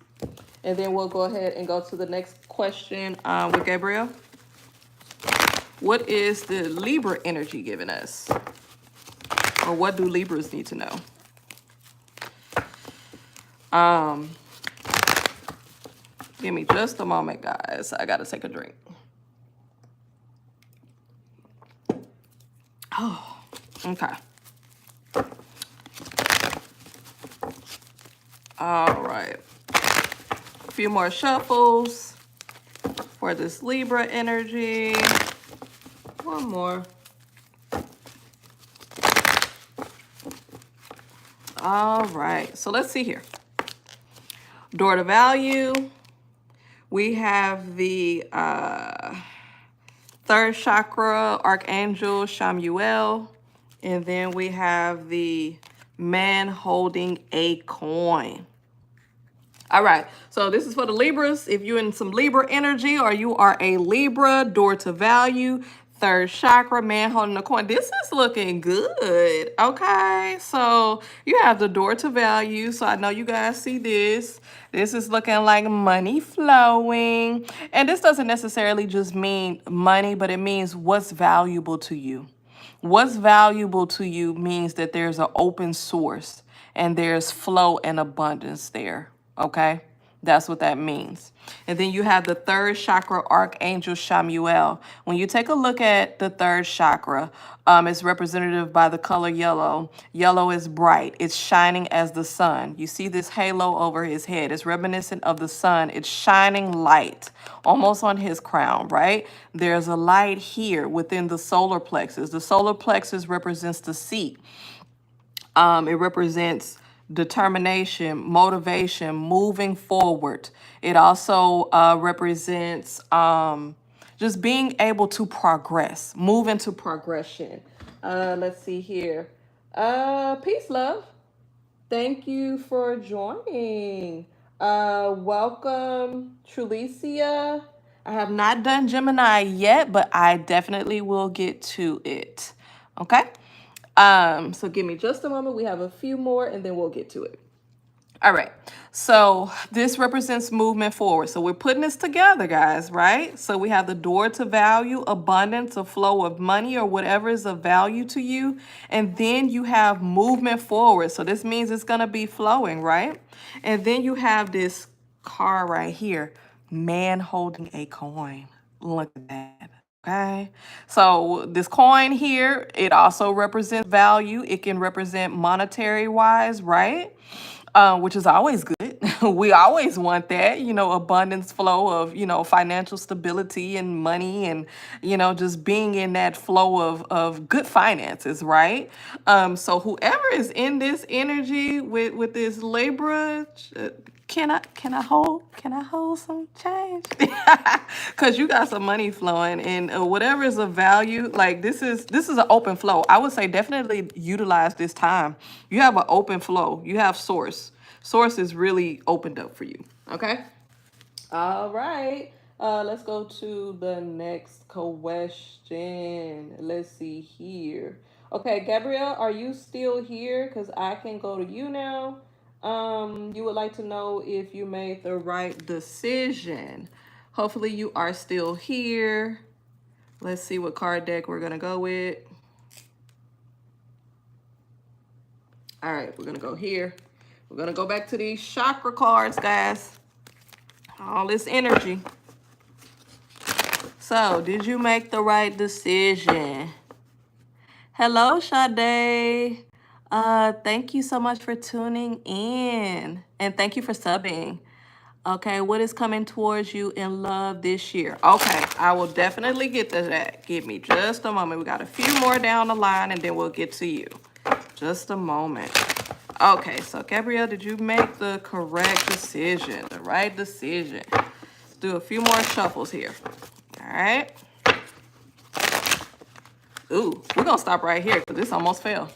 And then we'll go ahead and go to the next question with Gabriel. What is the Libra energy giving us? Or what do Libras need to know? Give me just a moment, guys. I gotta take a drink. Oh, okay. All right. A few more shuffles for this Libra energy. One more. All right. So let's see here. Door to value. We have the third chakra, Archangel Chamuel. And then we have the man holding a coin. All right, so this is for the Libras. If you're in some Libra energy or you are a Libra, door to value, third chakra, man holding a coin. This is looking good, okay? So you have the door to value. So I know you guys see this. This is looking like money flowing. And this doesn't necessarily just mean money, but it means what's valuable to you. What's valuable to you means that there's an open source and there's flow and abundance there. Okay, that's what that means. And then you have the third chakra, Archangel Chamuel. When you take a look at the third chakra, it's representative by the color yellow. Yellow is bright. It's shining as the sun. You see this halo over his head. It's reminiscent of the sun. It's shining light almost on his crown, right? There's a light here within the solar plexus. The solar plexus represents the seat. It represents determination, motivation, moving forward. It also represents just being able to progress, move into progression. Let's see here. Peace, love. Thank you for joining. Welcome, Trulicia. I have not done Gemini yet, but I definitely will get to it. Okay? So give me just a moment. We have a few more and then we'll get to it. All right. So this represents movement forward. So we're putting this together, guys, right? So we have the door to value, abundance, a flow of money or whatever is of value to you. And then you have movement forward. So this means it's going to be flowing, right? And then you have this card right here, man holding a coin. Look at that. Okay, so this coin here, it also represents value. It can represent monetary wise, right? Which is always good. We always want that, abundance flow of, financial stability and money and, just being in that flow of good finances, right? So whoever is in this energy with this Libra, can I hold some change? Because you got some money flowing and whatever is of value, like this is an open flow. I would say definitely utilize this time. You have an open flow. You have source. Source is really opened up for you. Okay. All right. Let's go to the next question. Let's see here. Okay, Gabrielle, are you still here? Because I can go to you now. You would like to know if you made the right decision. Hopefully you are still here. Let's see what card deck we're gonna go with. All right, we're gonna go here. We're gonna go back to these chakra cards, guys. All this energy. So, did you make the right decision? Hello, Sade. Thank you so much for tuning in. And thank you for subbing. Okay, what is coming towards you in love this year? Okay, I will definitely get to that. Give me just a moment. We got a few more down the line and then we'll get to you. Just a moment. Okay, so Gabrielle, did you make the correct decision? The right decision? Let's do a few more shuffles here. All right. Ooh, we're going to stop right here because this almost fell.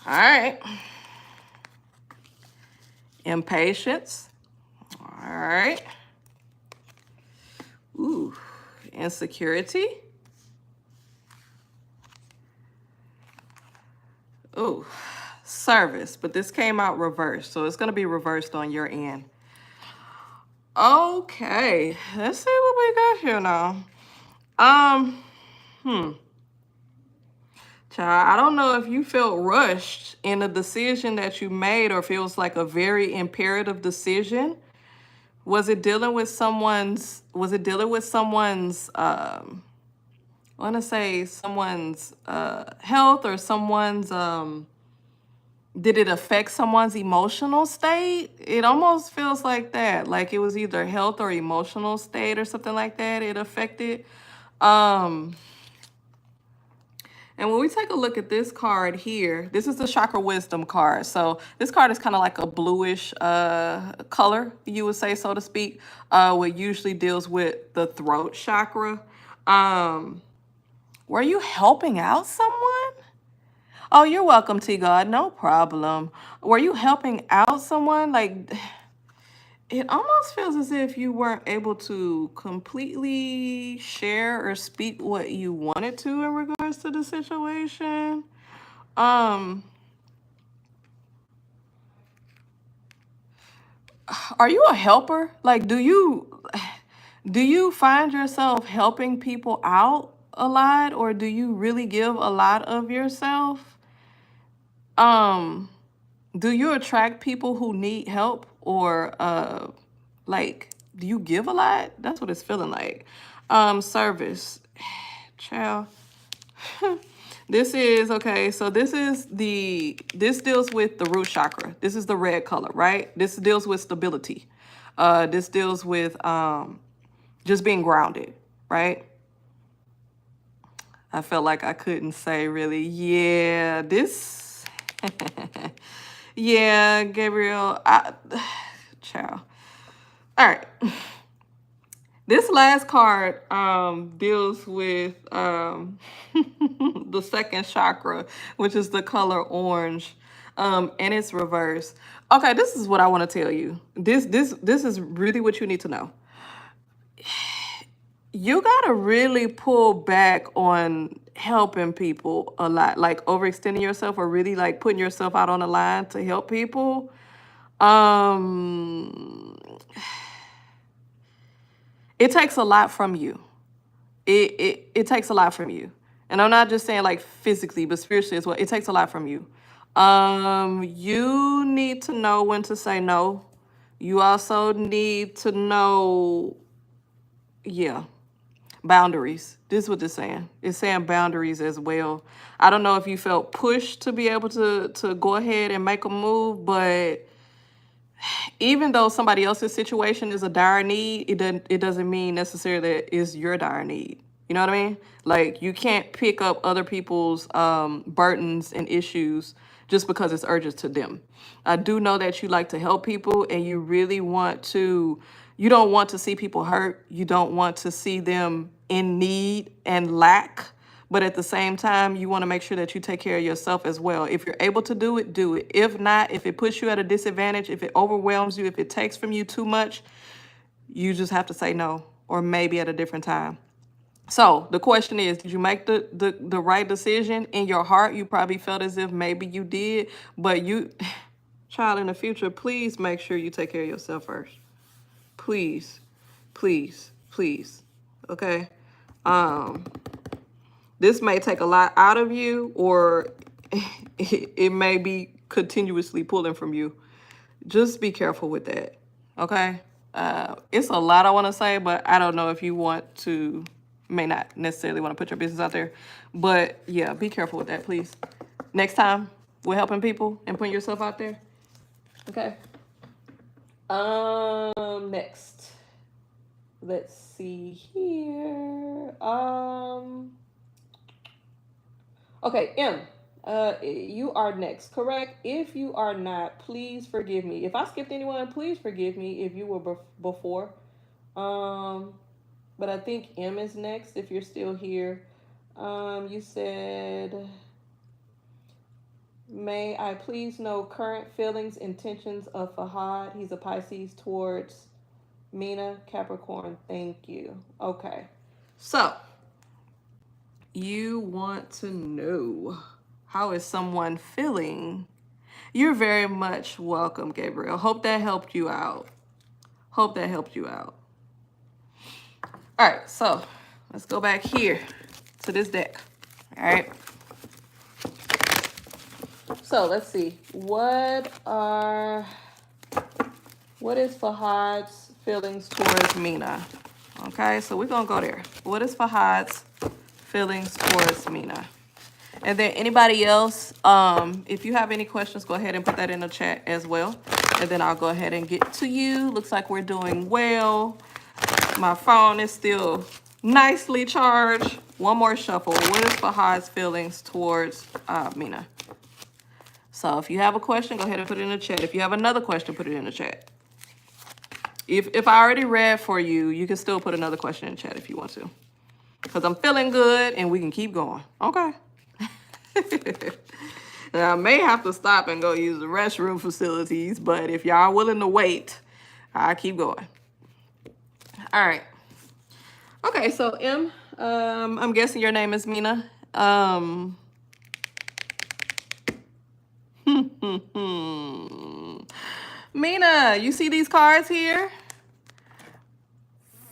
All right. Impatience. All right. Ooh, insecurity. Ooh, service. But this came out reversed, so it's going to be reversed on your end. Okay, let's see what we got here now. Child, I don't know if you felt rushed in a decision that you made or if it was like a very imperative decision. Was it dealing with someone's, I want to say someone's health or someone's, did it affect someone's emotional state? It almost feels like that. Like it was either health or emotional state or something like that it affected. And when we take a look at this card here, this is the Chakra Wisdom card. So this card is kind of like a bluish color, you would say, so to speak, what usually deals with the throat chakra. Were you helping out someone? Oh, you're welcome, T God. No problem. Were you helping out someone? Like, it almost feels as if you weren't able to completely share or speak what you wanted to in regards to the situation. Um, are you a helper? Like, do you find yourself helping people out a lot, or do you really give a lot of yourself? Um, do you attract people who need help, or like, do you give a lot? That's what it's feeling like. Service. Child. This is okay. So this deals with the root chakra. This is the red color, right? This deals with stability. This deals with just being grounded, right? I felt like I couldn't say really, yeah, this, yeah, Gabriel, ciao. All right. This last card deals with the second chakra, which is the color orange, and it's reversed. Okay, this is what I want to tell you. This is really what you need to know. You gotta really pull back on helping people a lot, like overextending yourself or really like putting yourself out on the line to help people. It takes a lot from you. It takes a lot from you. And I'm not just saying like physically, but spiritually as well. It takes a lot from you. You need to know when to say no. You also need to know, yeah, boundaries. This is what it's saying. It's saying boundaries as well. I don't know if you felt pushed to be able to go ahead and make a move, but even though somebody else's situation is a dire need, it doesn't mean necessarily that it's your dire need. You know what I mean? Like, you can't pick up other people's burdens and issues just because it's urgent to them. I do know that you like to help people and you really want to, you don't want to see people hurt. You don't want to see them in need and lack. But at the same time, you want to make sure that you take care of yourself as well. If you're able to do it, do it. If not, if it puts you at a disadvantage, if it overwhelms you, if it takes from you too much, you just have to say no, or maybe at a different time. So the question is, did you make the right decision in your heart? You probably felt as if maybe you did, but you, child, in the future, please make sure you take care of yourself first. Please, please, please. Okay. This may take a lot out of you, or it may be continuously pulling from you. Just be careful with that. Okay. It's a lot I want to say, but I don't know if you want to, may not necessarily want to put your business out there. But yeah, be careful with that, please. Next time, we're helping people and putting yourself out there. Okay. Next. Let's see here. Okay, M. You are next, correct? If you are not, please forgive me. If I skipped anyone, please forgive me if you were before. But I think M is next if you're still here. You said, may I please know current feelings, intentions of Fahad? He's a Pisces towards Mina, Capricorn. Thank you. Okay. So, you want to know, how is someone feeling? You're very much welcome, Gabriel. Hope that helped you out. Hope that helped you out. All right, so let's go back here to this deck. All right. So let's see. What is Fahad's feelings towards Mina? Okay, so we're gonna go there. What is Fahad's feelings towards Mina? And then anybody else, if you have any questions, go ahead and put that in the chat as well. And then I'll go ahead and get to you. Looks like we're doing well. My phone is still nicely charged. One more shuffle. What is Fahad's feelings towards Mina? So if you have a question, go ahead and put it in the chat. If you have another question, put it in the chat. If I already read for you, you can still put another question in the chat if you want to. Because I'm feeling good and we can keep going. Okay. Now, I may have to stop and go use the restroom facilities, but if y'all are willing to wait, I'll keep going. All right. Okay, so M, I'm guessing your name is Mina. Mina, you see these cards here?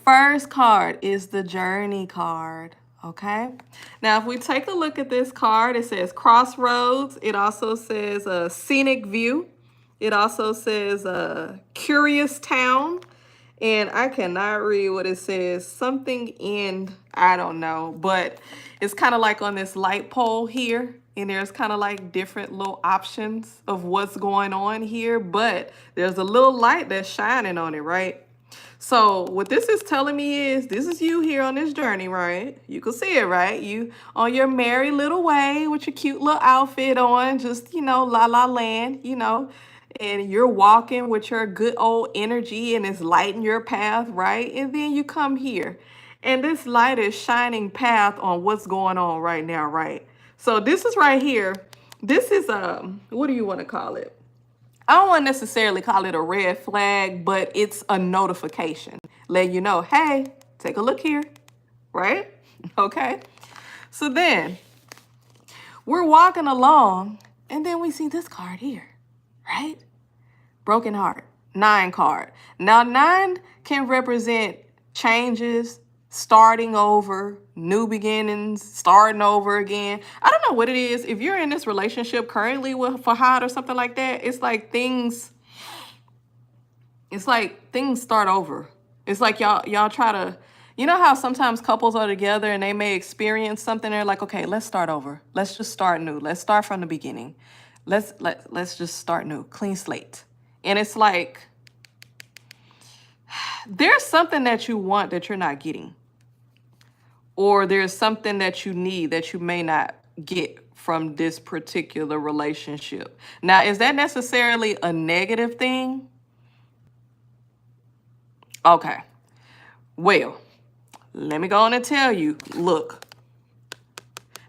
First card is the Journey card, okay? Now, if we take a look at this card, it says Crossroads. It also says Scenic View. It also says Curious Town. And I cannot read what it says. Something in, I don't know. But it's kind of like on this light pole here. And there's kind of like different little options of what's going on here. But there's a little light that's shining on it, right? So what this is telling me is, this is you here on this journey, right? You can see it, right? You on your merry little way with your cute little outfit on, just, you know, la la land, you know, and you're walking with your good old energy and it's lighting your path, right? And then you come here and this light is shining path on what's going on right now, right? So this is right here. This is, what do you want to call it? I don't want to necessarily call it a red flag, but it's a notification. Letting you know, hey, take a look here, right? Okay. So then we're walking along and then we see this card here, right? Broken heart. 9 card. Now 9 can represent changes, starting over, new beginnings, starting over again. I don't know what it is. If you're in this relationship currently with Fahad or something like that, it's like things start over. It's like y'all try to, you know how sometimes couples are together and they may experience something, they're like, okay, let's start over. Let's just start new. Let's start from the beginning. Let's just start new, clean slate. And it's like there's something that you want that you're not getting. Or there's something that you need that you may not get from this particular relationship. Now, is that necessarily a negative thing? Okay. Well, let me go on and tell you, look,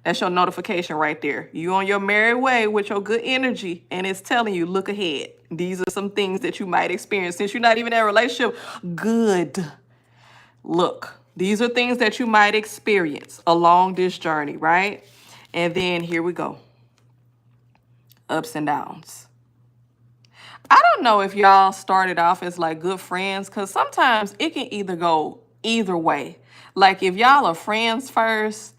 that's your notification right there. You on your merry way with your good energy, and it's telling you, look ahead. These are some things that you might experience. Since you're not even in a relationship, good. Look, these are things that you might experience along this journey, right? And then here we go. Ups and downs. I don't know if y'all started off as like good friends, because sometimes it can either go either way. Like if y'all are friends first,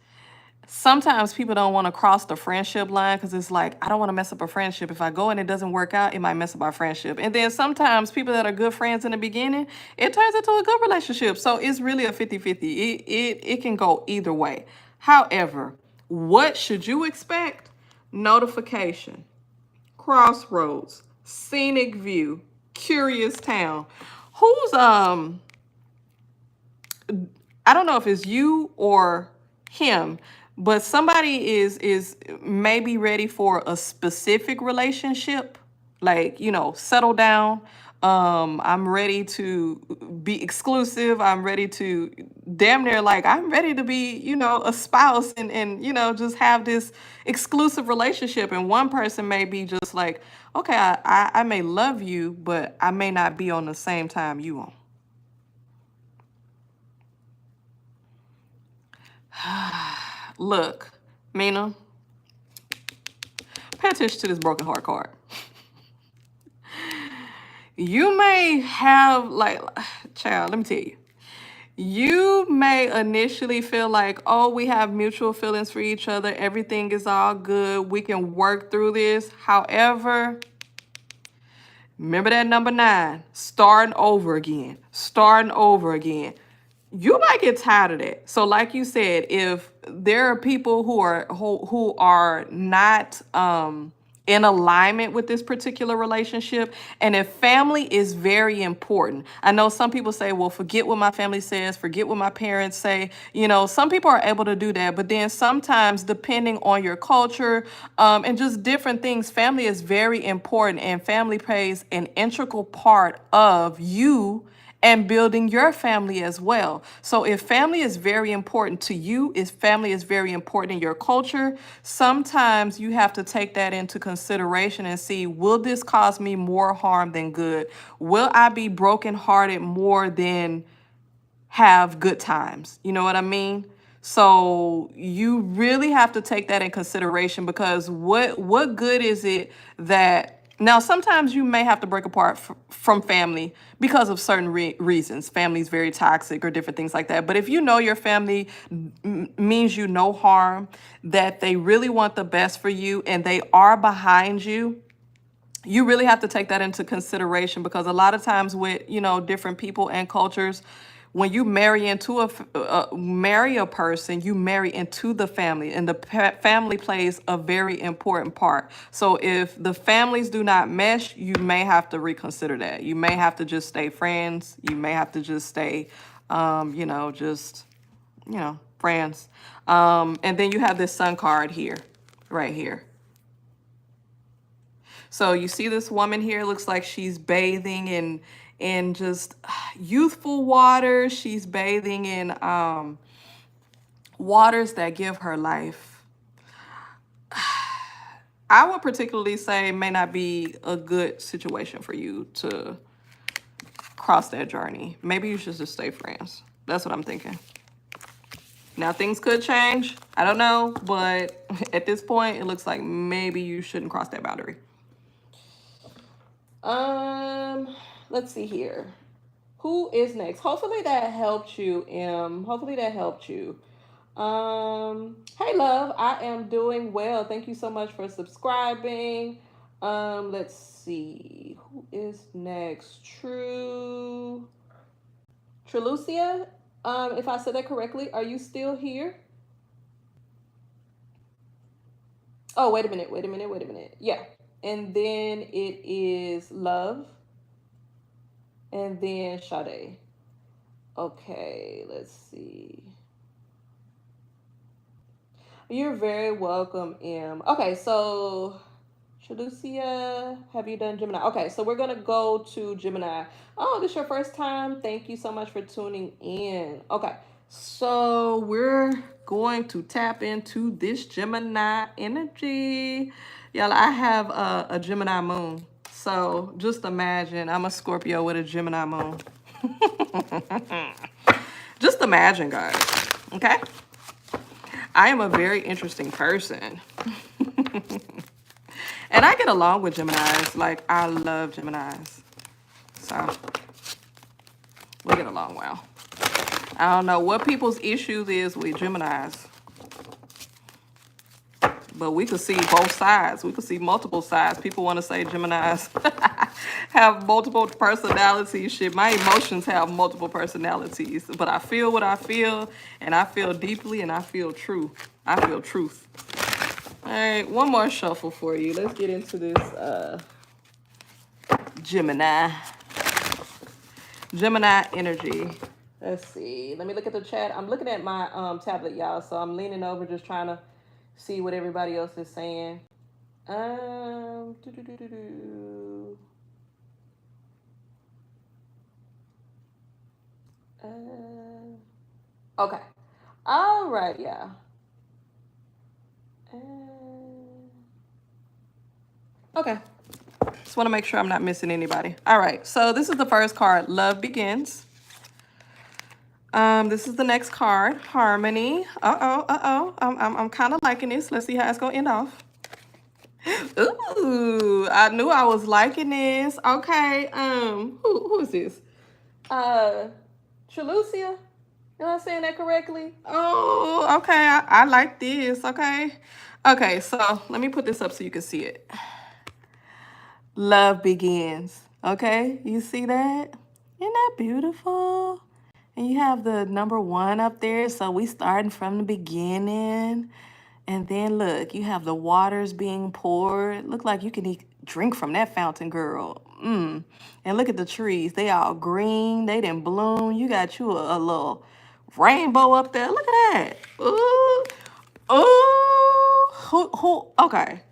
sometimes people don't want to cross the friendship line because it's like, I don't want to mess up a friendship. If I go and it doesn't work out, it might mess up our friendship. And then sometimes people that are good friends in the beginning, it turns into a good relationship. So it's really a 50-50. It can go either way. However, what should you expect? Notification, crossroads, scenic view, curious town. Who's I don't know if it's you or him, but somebody is maybe ready for a specific relationship, like, you know, settle down. I'm ready to be exclusive. I'm ready to damn near like I'm ready to be, you know, a spouse and you know, just have this exclusive relationship. And one person may be just like, okay, I may love you, but I may not be on the same time you on. Look, Mina, pay attention to this broken heart card. You may have, like, child, let me tell you. You may initially feel like, oh, we have mutual feelings for each other. Everything is all good. We can work through this. However, remember that number 9, starting over again, starting over again. You might get tired of that. So like you said, if there are people who are not in alignment with this particular relationship, and if family is very important. I know some people say, well, forget what my family says, forget what my parents say. You know, some people are able to do that, but then sometimes depending on your culture and just different things, family is very important, and family plays an integral part of you and building your family as well. So if family is very important to you, if family is very important in your culture, sometimes you have to take that into consideration and see, will this cause me more harm than good? Will I be brokenhearted more than have good times? You know what I mean? So you really have to take that in consideration, because what good is it that now sometimes you may have to break apart from family because of certain reasons. Family is very toxic or different things like that. But if you know your family means you no harm, that they really want the best for you and they are behind you, you really have to take that into consideration, because a lot of times with, you know, different people and cultures, when you marry into marry a person, you marry into the family, and the family plays a very important part. So if the families do not mesh, you may have to reconsider that. You may have to just stay friends. You may have to just stay, you know, just, you know, friends. And then you have this sun card here, right here. So you see this woman here, looks like she's bathing in just youthful water. She's bathing in waters that give her life. I would particularly say it may not be a good situation for you to cross that journey. Maybe you should just stay friends. That's what I'm thinking. Now, things could change. I don't know. But at this point, it looks like maybe you shouldn't cross that boundary. Let's see here. Who is next? Hopefully that helped you, M. Hopefully that helped you. Hey love, I am doing well. Thank you so much for subscribing. Let's see. Who is next? Trelucia. If I said that correctly, are you still here? Oh, wait a minute. Yeah. And then it is Love. And then Sade. Okay, let's see. You're very welcome, M. Okay, so Shalucia, have you done Gemini? Okay, so we're gonna go to Gemini. Oh, this is your first time. Thank you so much for tuning in. Okay, so we're going to tap into this Gemini energy. Y'all, I have a Gemini moon. So just imagine I'm a Scorpio with a Gemini moon. Just imagine, guys. Okay? I am a very interesting person. And I get along with Geminis. Like, I love Geminis. So, we get along well. I don't know what people's issues is with Geminis. But we could see both sides. We could see multiple sides. People want to say Geminis have multiple personalities. Shit, my emotions have multiple personalities. But I feel what I feel, and I feel deeply, and I feel true. I feel truth. All right, one more shuffle for you. Let's get into this Gemini energy. Let's see. Let me look at the chat. I'm looking at my tablet, y'all, so I'm leaning over just trying to see what everybody else is saying. Okay. All right, yeah. Okay. Just want to make sure I'm not missing anybody. All right. So this is the first card, Love Begins. This is the next card, Harmony. I'm kind of liking this. Let's see how it's gonna end off. Ooh, I knew I was liking this. Okay. Who is this? Trelucia. Am I saying that correctly? Oh, okay. I like this. Okay. Okay, so let me put this up so you can see it. Love Begins. Okay, you see that? Isn't that beautiful? And you have the number 1 up there, so we starting from the beginning. And then look, you have the waters being poured. Look like you can drink from that fountain, girl. And look at the trees. They all green. They didn't bloom. You got you a little rainbow up there. Look at that. Ooh. Ooh. Okay.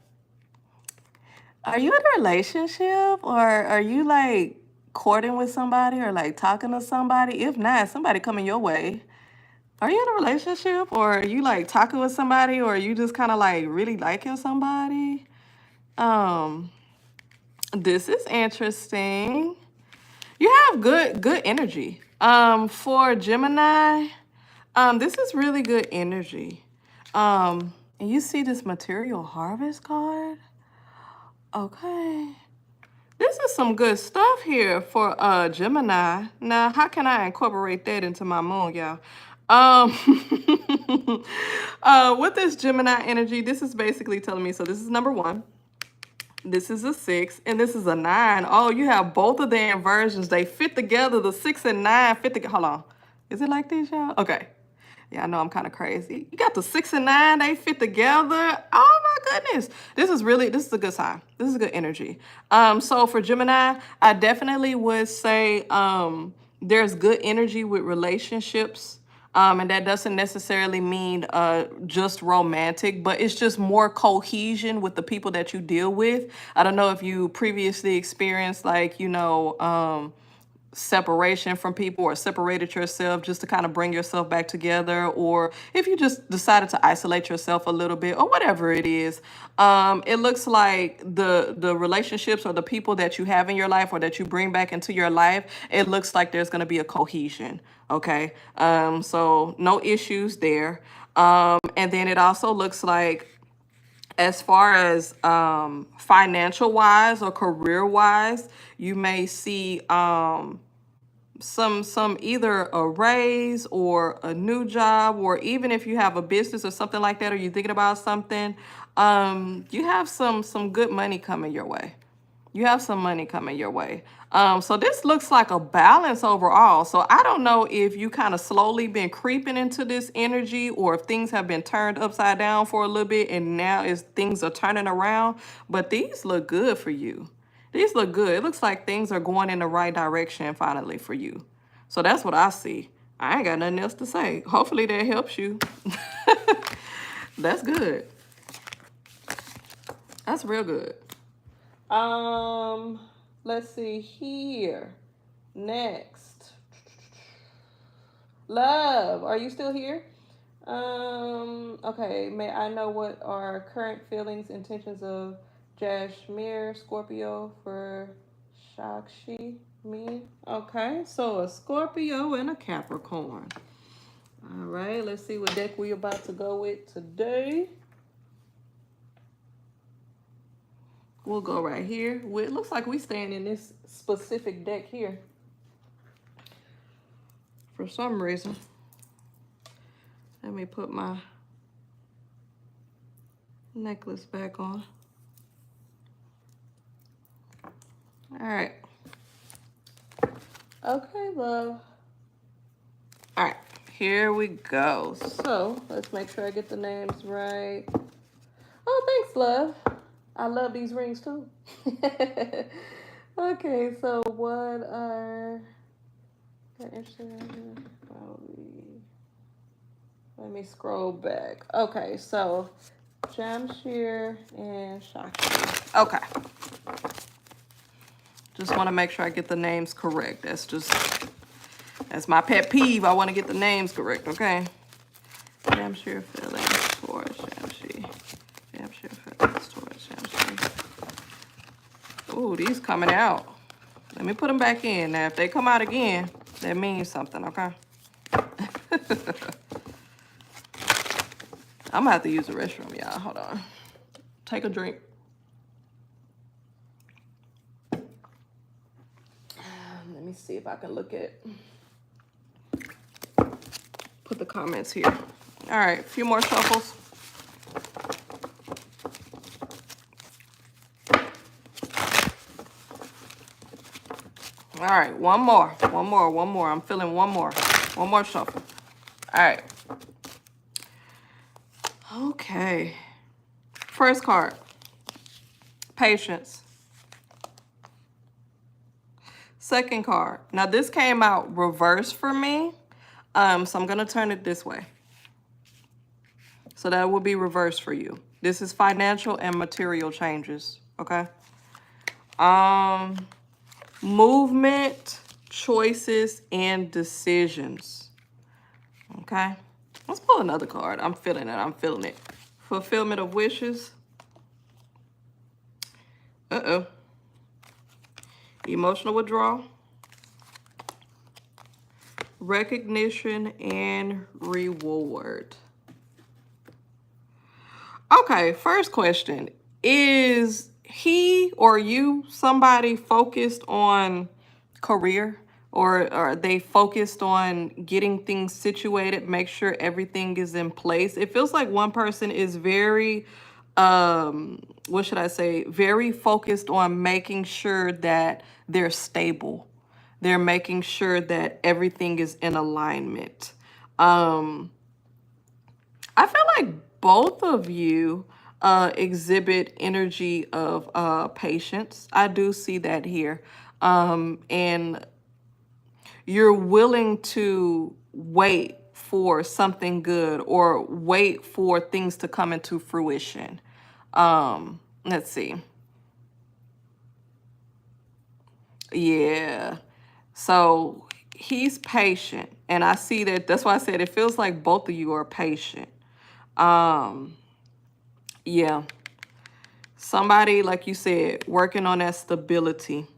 Are you in a relationship, or are you like courting with somebody, or like talking to somebody? If not, somebody coming your way. Are you in a relationship, or are you like talking with somebody, or are you just kind of like really liking somebody? This is interesting. You have good energy. For Gemini, this is really good energy. And you see this material harvest card? Okay. This is some good stuff here for Gemini. Now, how can I incorporate that into my moon, y'all? With this Gemini energy, this is basically telling me, so this is number 1. This is a 6, and this is a 9. Oh, you have both of the inversions. They fit together. The 6 and 9 fit together. Hold on. Is it like this, y'all? Okay. Yeah, I know I'm kind of crazy. You got the 6 and 9, they fit together. Oh my goodness. This is a good sign. This is good energy. So for Gemini, I definitely would say there's good energy with relationships. And that doesn't necessarily mean just romantic, but it's just more cohesion with the people that you deal with. I don't know if you previously experienced separation from people, or separated yourself just to kind of bring yourself back together, or if you just decided to isolate yourself a little bit, or whatever it is. It looks like the relationships or the people that you have in your life, or that you bring back into your life, it looks like there's going to be a cohesion. Okay. So no issues there. And then it also looks like As far as financial wise or career wise, you may see some either a raise or a new job, or even if you have a business or something like that, or you're thinking about something, you have some good money coming your way. You have some money coming your way. So this looks like a balance overall. So I don't know if you kind of slowly been creeping into this energy, or if things have been turned upside down for a little bit and now is things are turning around. But these look good for you. These look good. It looks like things are going in the right direction finally for you. So that's what I see. I ain't got nothing else to say. Hopefully that helps you. That's good. That's real good. Let's see here. Next. Love, are you still here? Okay, may I know what are current feelings, intentions of Jashmir, Scorpio for Shakshi, me? Okay, so a Scorpio and a Capricorn. All right, let's see what deck we're about to go with today. We'll go right here. It looks like we staying in this specific deck here for some reason. Let me put my necklace back on. All right. Okay, love. All right, here we go. So let's make sure I get the names right. Oh, thanks, love. I love these rings too. Okay, so what are interesting? Let me scroll back. Okay, so Jamshir and Shakti. Okay. Just want to make sure I get the names correct. That's my pet peeve. I want to get the names correct, okay? Jamshir feelings towards Jamshi. Jamshir feelings towards Jamshi. Ooh, these coming out. Let me put them back in. Now, if they come out again, that means something, okay? I'm gonna have to use the restroom, y'all. Hold on. Take a drink. Let me see if I can look at. Put the comments here. All right, a few more shuffles. All right, one more. I'm feeling one more shuffle. All right. Okay. First card, patience. Second card. Now this came out reverse for me. So I'm gonna turn it this way. So that will be reverse for you. This is financial and material changes, okay? Movement, choices, and decisions. Okay? Let's pull another card. I'm feeling it. Fulfillment of wishes. Uh-oh. Emotional withdrawal. Recognition and reward. Okay, first question. Is he or you somebody focused on career? Or are they focused on getting things situated, make sure everything is in place? It feels like one person is very, what should I say, very focused on making sure that they're stable. They're making sure that everything is in alignment. I feel like both of you exhibit energy of patience. I do see that here. And you're willing to wait for something good or wait for things to come into fruition. Let's see. Yeah. So he's patient. And I see that. That's why I said it feels like both of you are patient. Yeah. Somebody, like you said, working on that stability.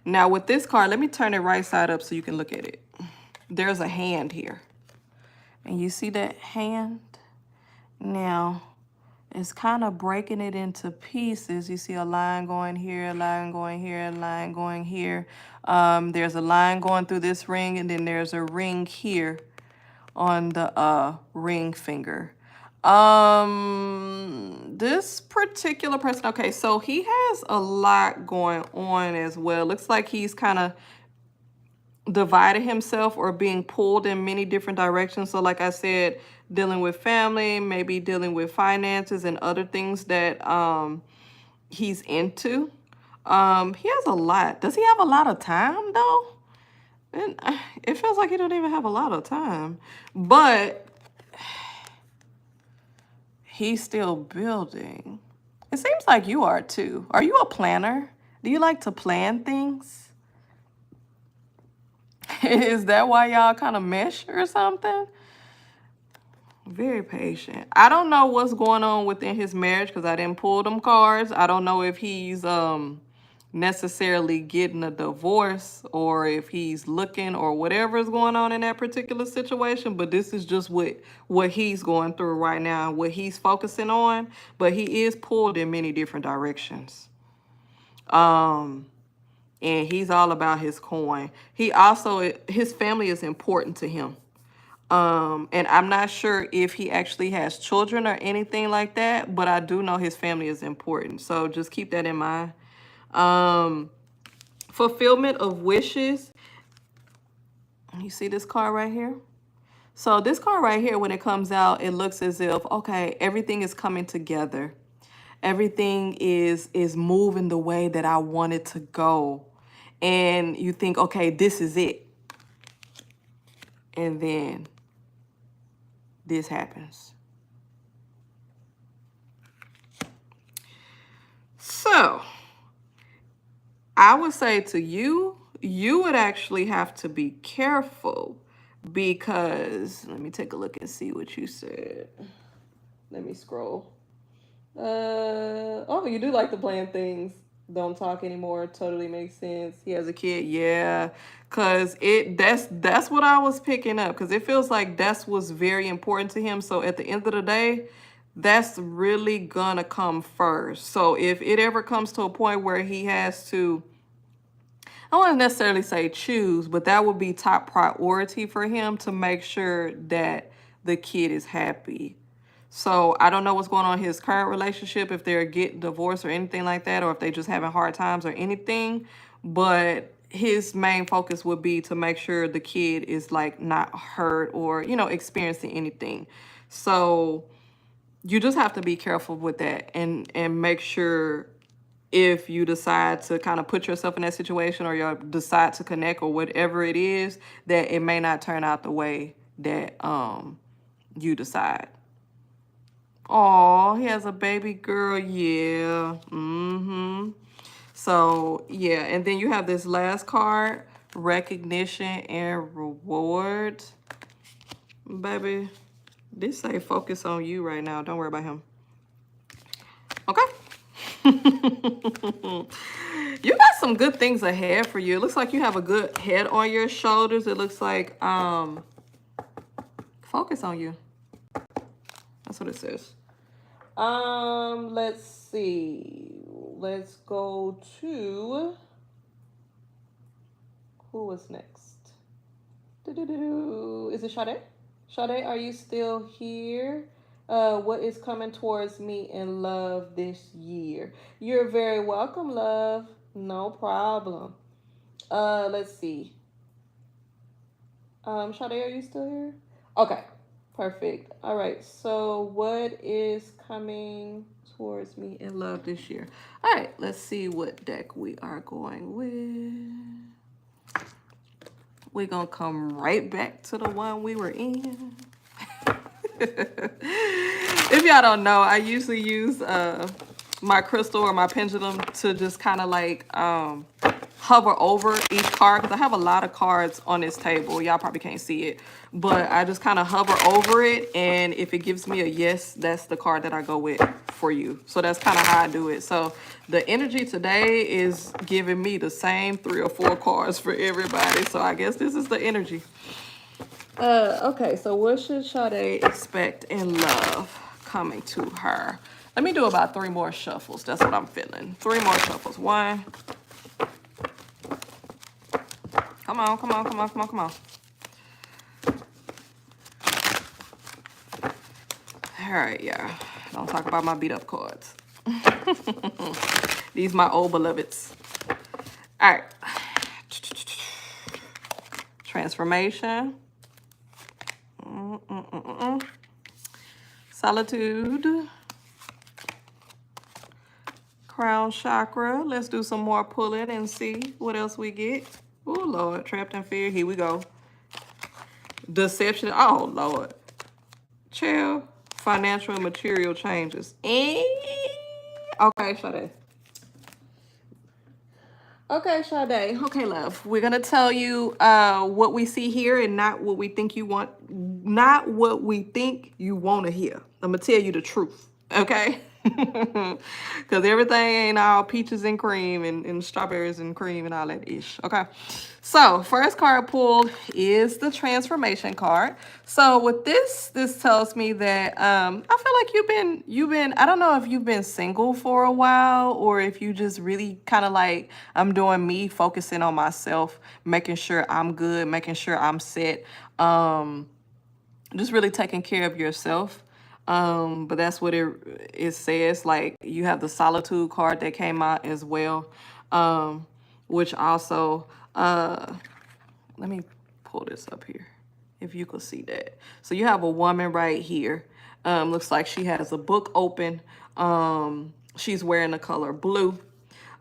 Now with this card, let me turn it right side up so you can look at it. There's a hand here. And you see that hand? Now, It's kind of breaking it into pieces. You see a line going here, a line going here, a line going here. There's a line going through this ring, and then there's a ring here on the ring finger. This particular person, okay, so he has a lot going on as well. Looks like he's kind of divided himself or being pulled in many different directions. So like I said, dealing with family, maybe dealing with finances and other things that he's into. He has a lot. Does he have a lot of time though? And it feels like he don't even have a lot of time, but he's still building. It seems like you are too. Are you a planner? Do you like to plan things? Is that why y'all kind of mesh or something? Very patient. I don't know what's going on within his marriage because I didn't pull them cards. I don't know if he's necessarily getting a divorce or if he's looking or whatever is going on in that particular situation, but this is just what he's going through right now, what he's focusing on. But he is pulled in many different directions. And he's all about his coin. He also, his family is important to him. And I'm not sure if he actually has children or anything like that, but I do know his family is important. So just keep that in mind. Fulfillment of wishes. You see this card right here? So this card right here, when it comes out, it looks as if, okay, everything is coming together. Everything is moving the way that I want it to go. And you think, okay, this is it. And then this happens. So I would say to you, you would actually have to be careful because, let me take a look and see what you said. Let me scroll. Oh, you do like to plan things. Don't talk anymore. Totally makes sense. He has a kid. Yeah. Cause that's what I was picking up. Cause it feels like that's what's very important to him. So at the end of the day, that's really gonna come first. So if it ever comes to a point where he has to, I don't want to necessarily say choose, but that would be top priority for him to make sure that the kid is happy. So I don't know what's going on in his current relationship, if they're getting divorced or anything like that, or if they just having hard times or anything. But his main focus would be to make sure the kid is like not hurt or, you know, experiencing anything. So you just have to be careful with that and make sure if you decide to kind of put yourself in that situation or you decide to connect or whatever it is, that it may not turn out the way that you decide. Oh, he has a baby girl. Yeah. So, yeah. And then you have this last card, recognition and reward. Baby, this say focus on you right now. Don't worry about him. Okay. You got some good things ahead for you. It looks like you have a good head on your shoulders. It looks like focus on you. That's what it says. Let's see. Let's go to who was next? Is it Sade? Sade, are you still here? What is coming towards me in love this year? You're very welcome, love. No problem. Let's see. Sade, are you still here? Okay. Perfect. All right. So what is coming towards me in love this year? All right. Let's see what deck we are going with. We're going to come right back to the one we were in. If y'all don't know, I usually use my crystal or my pendulum to just kind of like hover over each card because I have a lot of cards on this table. Y'all probably can't see it, but I just kind of hover over it, and if it gives me a yes, that's the card that I go with for you. So that's kind of how I do it. So the energy today is giving me the same 3 or 4 cards for everybody. So I guess this is the energy. Okay, so what should Sade expect in love coming to her. Let me do about 3 more shuffles. That's what I'm feeling. 3 more shuffles. 1. Come on, come on, come on, come on, come on. All right, yeah. Don't talk about my beat up cards. These my old beloveds. All right. Transformation. Solitude. Crown chakra. Let's do some more pulling and see what else we get. Oh, Lord. Trapped in fear. Here we go. Deception. Oh, Lord. Chill. Financial and material changes. Okay, Sade. Okay, Sade. Okay, love. We're going to tell you what we see here and not what we think you want. Not what we think you want to hear. I'm going to tell you the truth. Okay? Because everything ain't all peaches and cream and strawberries and cream and all that ish. Okay? So, first card pulled is the transformation card. So, with this tells me that I feel like you've been, I don't know if you've been single for a while or if you just really kind of like, I'm doing me, focusing on myself, making sure I'm good, making sure I'm set, just really taking care of yourself. But that's what it says. Like, you have the solitude card that came out as well, which also, let me pull this up here if you could see that. So you have a woman right here. Looks like she has a book open. She's wearing the color blue.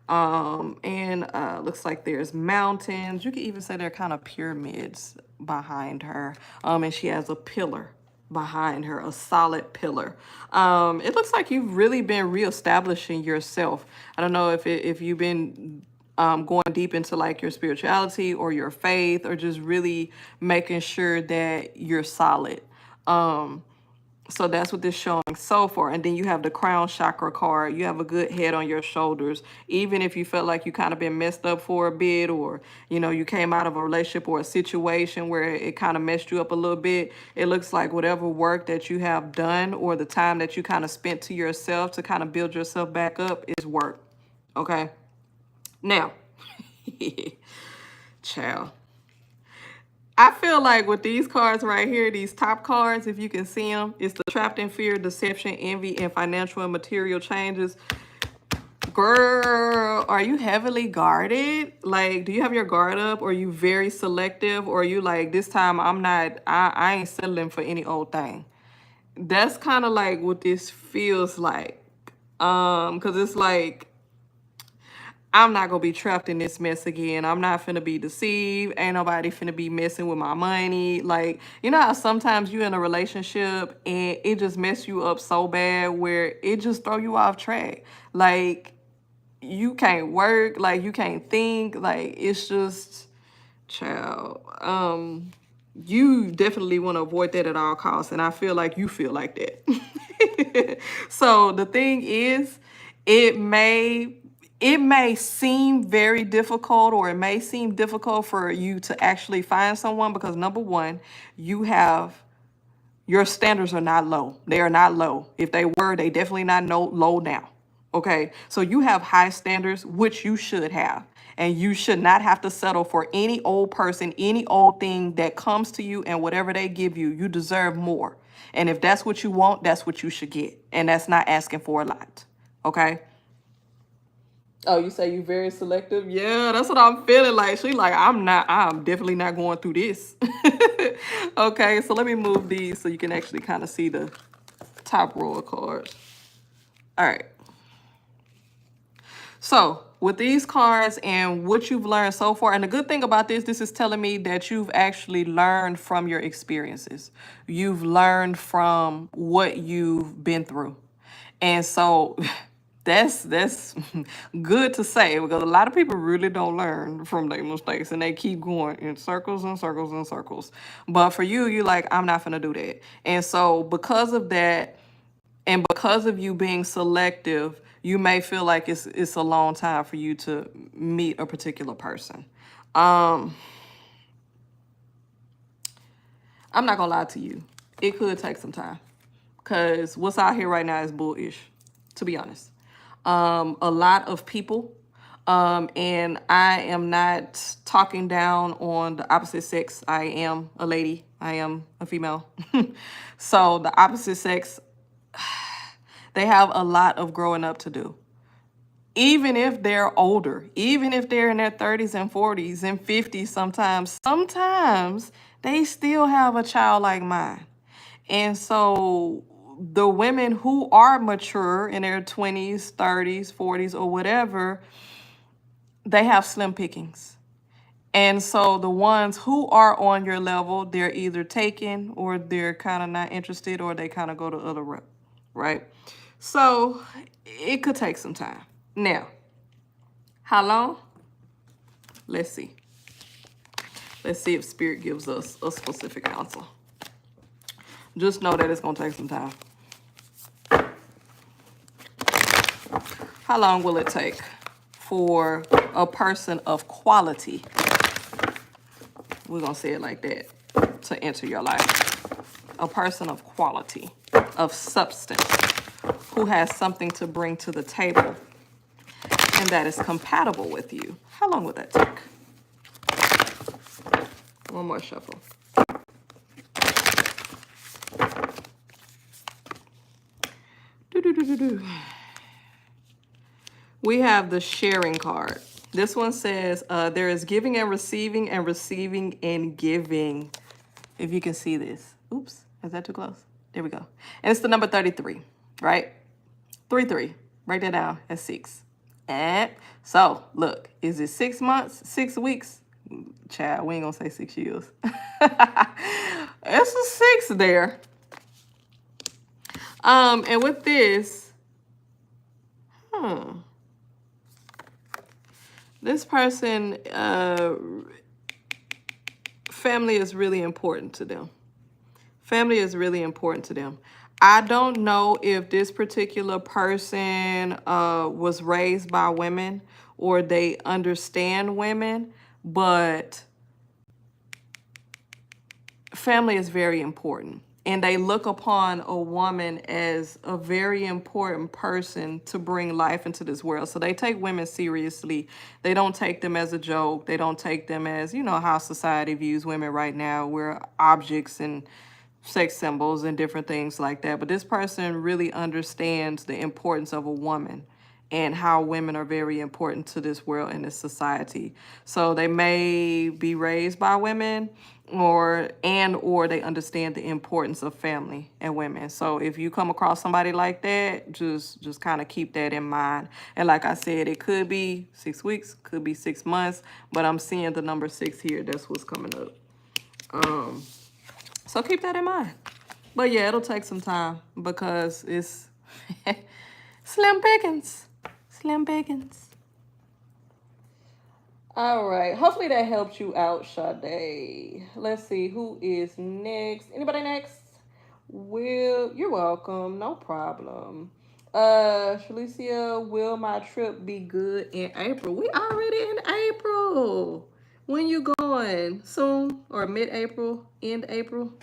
And looks like there's mountains. You could even say they're kind of pyramids behind her. And she has a pillar behind her, a solid pillar. It looks like you've really been reestablishing yourself. I don't know if you've been going deep into like your spirituality or your faith, or just really making sure that you're solid. So that's what this is showing so far. And then you have the crown chakra card. You have a good head on your shoulders. Even if you felt like you kind of been messed up for a bit, or, you know, you came out of a relationship or a situation where it kind of messed you up a little bit, it looks like whatever work that you have done or the time that you kind of spent to yourself to kind of build yourself back up is work. Okay? Now, child. I feel like with these cards right here, these top cards, if you can see them, it's the trapped in fear, deception, envy, and financial and material changes. Girl, are you heavily guarded? Like, do you have your guard up? Or are you very selective? Or are you like, this time I ain't settling for any old thing? That's kind of like what this feels like. Because it's like, I'm not going to be trapped in this mess again. I'm not finna be deceived. Ain't nobody finna be messing with my money. Like, you know how sometimes you in a relationship and it just mess you up so bad where it just throw you off track. Like, you can't work. Like, you can't think. Like, it's just, child. You definitely want to avoid that at all costs. And I feel like you feel like that. So the thing is, it may seem very difficult, or it may seem difficult for you to actually find someone because, number one, your standards are not low. They are not low. If they were, they definitely not low now. Okay, so you have high standards, which you should have. And you should not have to settle for any old person, any old thing that comes to you, and whatever they give you, you deserve more. And if that's what you want, that's what you should get. And that's not asking for a lot. Okay? Oh, you say you very selective? Yeah, that's what I'm feeling like. She like, I'm definitely not going through this. Okay, so let me move these so you can actually kind of see the top row of cards. All right. So with these cards and what you've learned so far, and the good thing about this is telling me that you've actually learned from your experiences. You've learned from what you've been through. And so that's good to say, because a lot of people really don't learn from their mistakes and they keep going in circles and circles and circles. But for you, you're like, I'm not gonna do that. And so because of that, and because of you being selective, you may feel like it's a long time for you to meet a particular person. I'm not gonna lie to you. It could take some time. because what's out here right now is bullish, to be honest. A lot of people, and I am not talking down on the opposite sex. I am a lady. I am a female. So the opposite sex, they have a lot of growing up to do. Even if they're older, even if they're in their 30s and 40s and 50s sometimes they still have a childlike mind. And so the women who are mature in their 20s, 30s, 40s, or whatever, they have slim pickings. And so the ones who are on your level, they're either taken or they're kind of not interested or they kind of go the other route, right? So it could take some time. Now, how long? Let's see. Let's see if Spirit gives us a specific answer. Just know that it's going to take some time. How long will it take for a person of quality, we're going to say it like that, to enter your life? A person of quality, of substance, who has something to bring to the table and that is compatible with you. How long would that take? One more shuffle. We have the sharing card. This one says there is giving and receiving and giving. If you can see this. Oops, is that too close? There we go. And it's the number 33, right? 33. Write that down as 6. And so, look, is it 6 months, 6 weeks? Child, we ain't gonna say 6 years. It's a 6 there. And with this, this person, family is really important to them. Family is really important to them. I don't know if this particular person was raised by women or they understand women, but family is very important. And they look upon a woman as a very important person to bring life into this world. So they take women seriously. They don't take them as a joke. They don't take them as, you know, how society views women right now. We're objects and sex symbols and different things like that. But this person really understands the importance of a woman and how women are very important to this world and this society. So they may be raised by women or they understand the importance of family and women. So if you come across somebody like that, just kind of keep that in mind. And like I said, it could be 6 weeks, could be 6 months, but I'm seeing the number 6 here. That's what's coming up. So keep that in mind. But yeah, it'll take some time because it's slim pickings. Slim pickings. All right. Hopefully that helped you out, Sade. Let's see who is next. Anybody next? Will, you're welcome. No problem. Shalicia, will my trip be good in April? We already in April. When you going? Soon or mid-April? End April?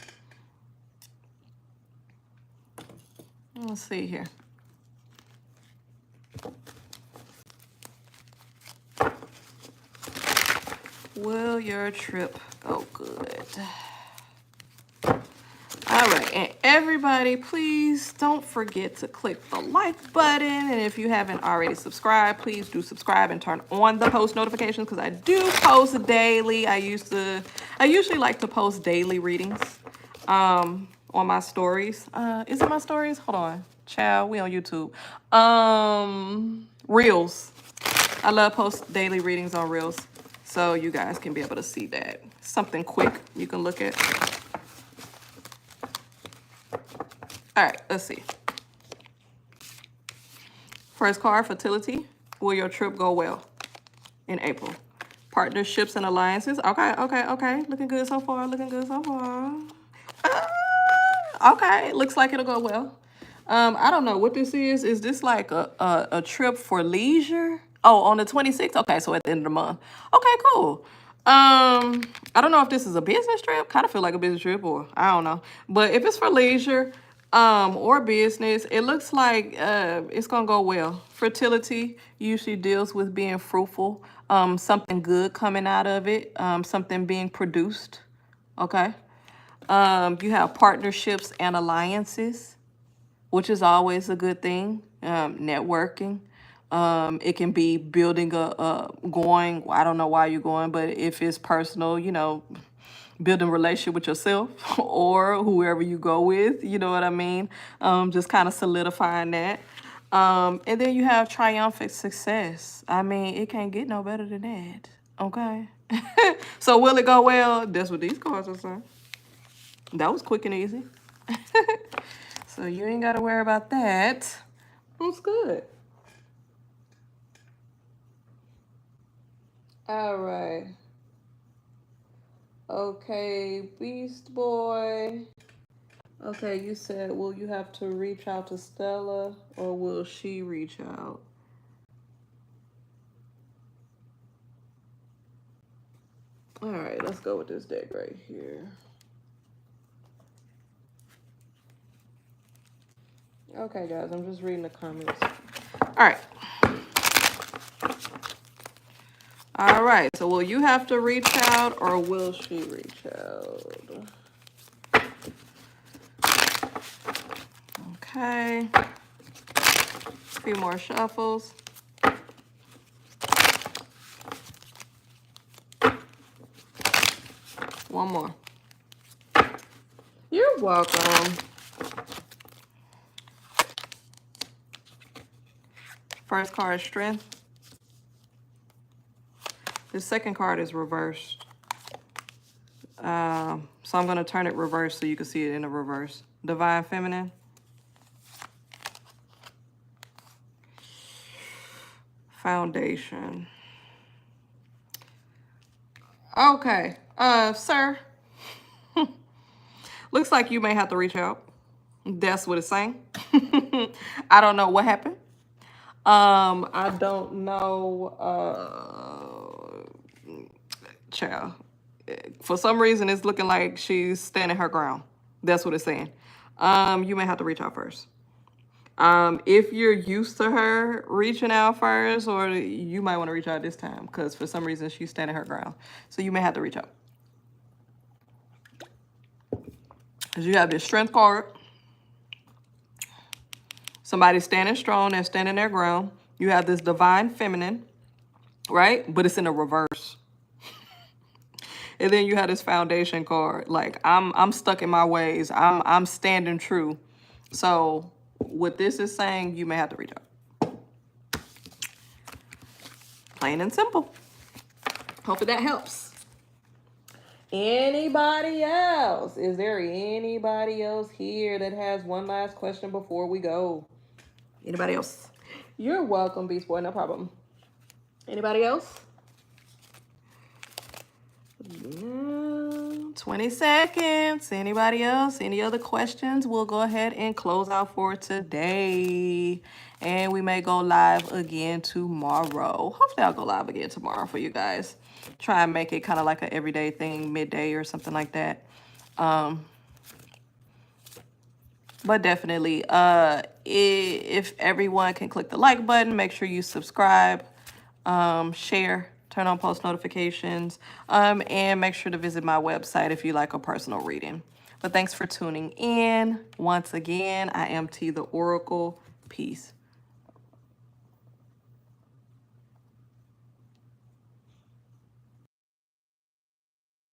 Let's see here. Will your trip go good? All right, and everybody, please don't forget to click the like button. And if you haven't already subscribed, please do subscribe and turn on the post notifications because I do post daily. I usually like to post daily readings on my stories. Is it my stories? Hold on. Child, we on YouTube. Reels. I love post daily readings on Reels. So you guys can be able to see that. Something quick you can look at. All right, let's see. First card, fertility. Will your trip go well in April? Partnerships and alliances. Okay. Looking good so far. Okay, looks like it'll go well. I don't know what this is. Is this like a trip for leisure? Oh, on the 26th? Okay, so at the end of the month. Okay, cool. I don't know if this is a business trip. Kind of feel like a business trip or I don't know. But if it's for leisure, or business. It looks like it's gonna go well. Fertility usually deals with being fruitful, something good coming out of it, something being produced. Okay. You have partnerships and alliances, which is always a good thing. Networking. It can be building going. I don't know why you're going, but if it's personal, you know, building a relationship with yourself or whoever you go with, you know what I mean? Just kind of solidifying that. And then you have triumphant success. I mean, it can't get no better than that. Okay. So will it go well? That's what these cards are saying. That was quick and easy. So you ain't got to worry about that. That's good. All right. Okay, Beast Boy. Okay, you said, will you have to reach out to Stella or will she reach out? All right, let's go with this deck right here. Okay, guys, I'm just reading the comments. All right. All right, so will you have to reach out or will she reach out? Okay. A few more shuffles. One more. You're welcome. First card is strength. The second card is reversed. So I'm going to turn it reverse so you can see it in the reverse. Divine Feminine. Foundation. Okay. Sir. Looks like you may have to reach out. That's what it's saying. I don't know what happened. I don't know, child. For some reason, it's looking like she's standing her ground. That's what it's saying. You may have to reach out first. If you're used to her reaching out first, or you might want to reach out this time because for some reason she's standing her ground. So you may have to reach out. Because you have this strength card. Somebody standing strong, they're standing their ground. You have this divine feminine, right? But it's in the reverse. And then you have this foundation card. Like, I'm stuck in my ways. I'm standing true. So what this is saying, you may have to reach out. Plain and simple. Hopefully that helps. Anybody else? Is there anybody else here that has one last question before we go? Anybody else? You're welcome, Beast Boy. No problem. Anybody else? 20 seconds. Anybody else? Any other questions? We'll go ahead and close out for today. And we may go live again tomorrow. Hopefully I'll go live again tomorrow for you guys. Try and make it kind of like an everyday thing, midday or something like that. But definitely, if everyone can click the like button, make sure you subscribe, share, turn on post notifications, and make sure to visit my website if you like a personal reading. But thanks for tuning in. Once again, I am T the Oracle. Peace.